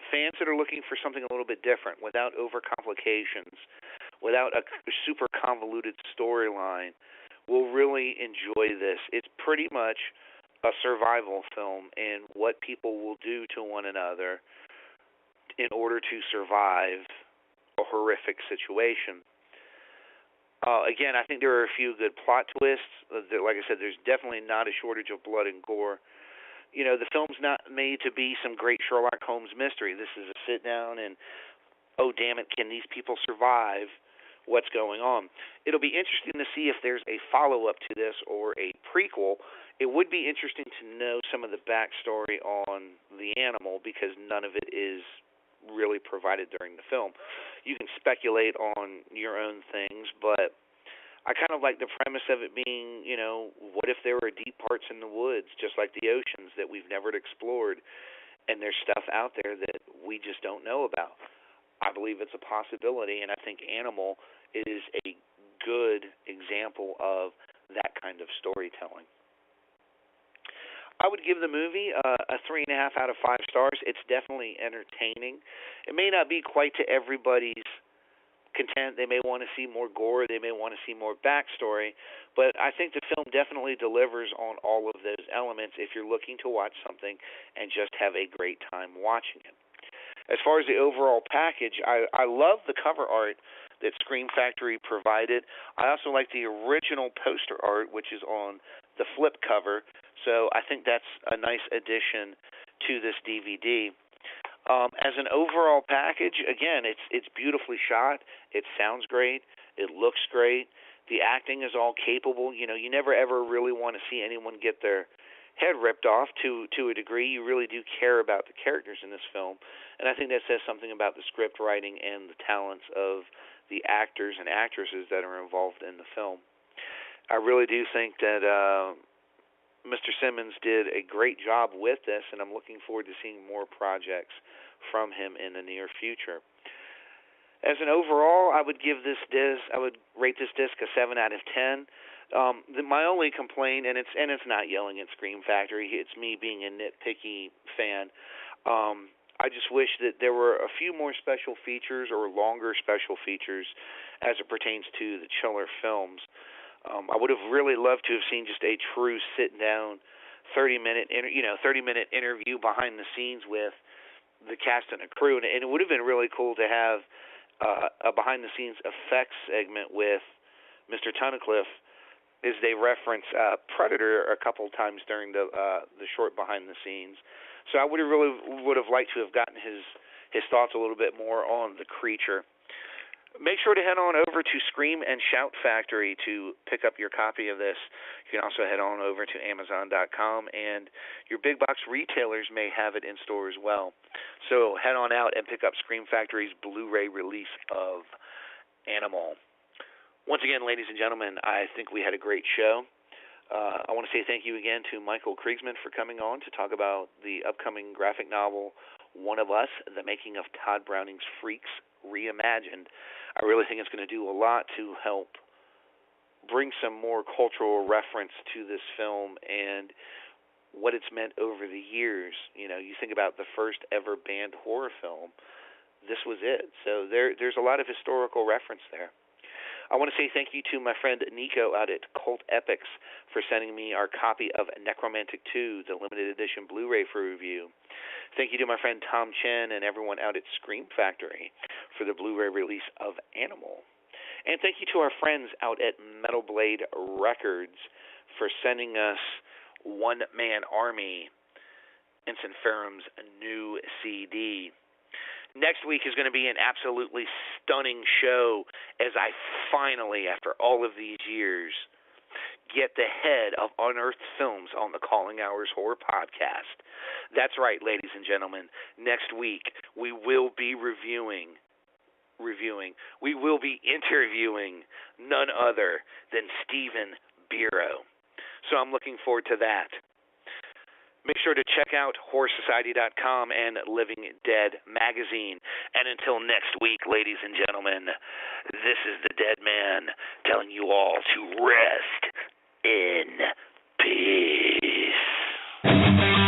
fans that are looking for something a little bit different, without overcomplications, without a super convoluted storyline, will really enjoy this. It's pretty much a survival film and what people will do to one another in order to survive a horrific situation. Again, I think there are a few good plot twists. Like I said, there's definitely not a shortage of blood and gore. The film's not made to be some great Sherlock Holmes mystery. This is a sit-down and, oh, damn it, can these people survive? What's going on? It'll be interesting to see if there's a follow-up to this or a prequel. It would be interesting to know some of the backstory on the animal, because none of it is really provided during the film. You can speculate on your own things, but I kind of like the premise of it being, what if there were deep parts in the woods, just like the oceans, that we've never explored, and there's stuff out there that we just don't know about. I believe it's a possibility, and I think Animal is a good example of that kind of storytelling. I would give the movie a 3.5 out of 5 stars. It's definitely entertaining. It may not be quite to everybody's content. They may want to see more gore. They may want to see more backstory. But I think the film definitely delivers on all of those elements if you're looking to watch something and just have a great time watching it. As far as the overall package, I love the cover art that Scream Factory provided. I also like the original poster art, which is on the flip cover. So I think that's a nice addition to this DVD. As an overall package, again, it's beautifully shot. It sounds great. It looks great. The acting is all capable. You never ever really want to see anyone get their head ripped off to a degree. You really do care about the characters in this film. And I think that says something about the script writing and the talents of the actors and actresses that are involved in the film. I really do think that Mr. Simmons did a great job with this, and I'm looking forward to seeing more projects from him in the near future. As an overall, I would rate this disc a 7 out of 10. My only complaint, and it's not yelling at Scream Factory, it's me being a nitpicky fan. I just wish that there were a few more special features or longer special features as it pertains to the Chiller films. I would have really loved to have seen just a true sit-down 30-minute interview behind the scenes with the cast and the crew, and it would have been really cool to have a behind-the-scenes effects segment with Mr. Tunnicliffe as they reference Predator a couple times during the short behind-the-scenes. So I would have liked to have gotten his thoughts a little bit more on the creature. Make sure to head on over to Scream and Shout Factory to pick up your copy of this. You can also head on over to Amazon.com, and your big box retailers may have it in store as well. So head on out and pick up Scream Factory's Blu-ray release of Animal. Once again, ladies and gentlemen, I think we had a great show. I want to say thank you again to Michael Kriegsman for coming on to talk about the upcoming graphic novel, One of Us, the making of Tod Browning's Freaks, Reimagined. I really think it's going to do a lot to help bring some more cultural reference to this film and what it's meant over the years. You know, you think about the first ever banned horror film, this was it. So there's a lot of historical reference there. I want to say thank you to my friend Nico out at Cult Epics for sending me our copy of Nekromantik 2, the limited edition Blu-ray for review. Thank you to my friend Tom Chen and everyone out at Scream Factory for the Blu-ray release of Animal. And thank you to our friends out at Metal Blade Records for sending us One Man Army, Ensiferum's new CD. Next week is going to be an absolutely stunning show as I finally, after all of these years, get the head of Unearthed Films on the Calling Hours Horror Podcast. That's right, ladies and gentlemen. Next week, we will be interviewing none other than Stephen Biro. So I'm looking forward to that. Make sure to check out HorrorSociety.com and Living Dead Magazine. And until next week, ladies and gentlemen, this is the Dead Man telling you all to rest in peace.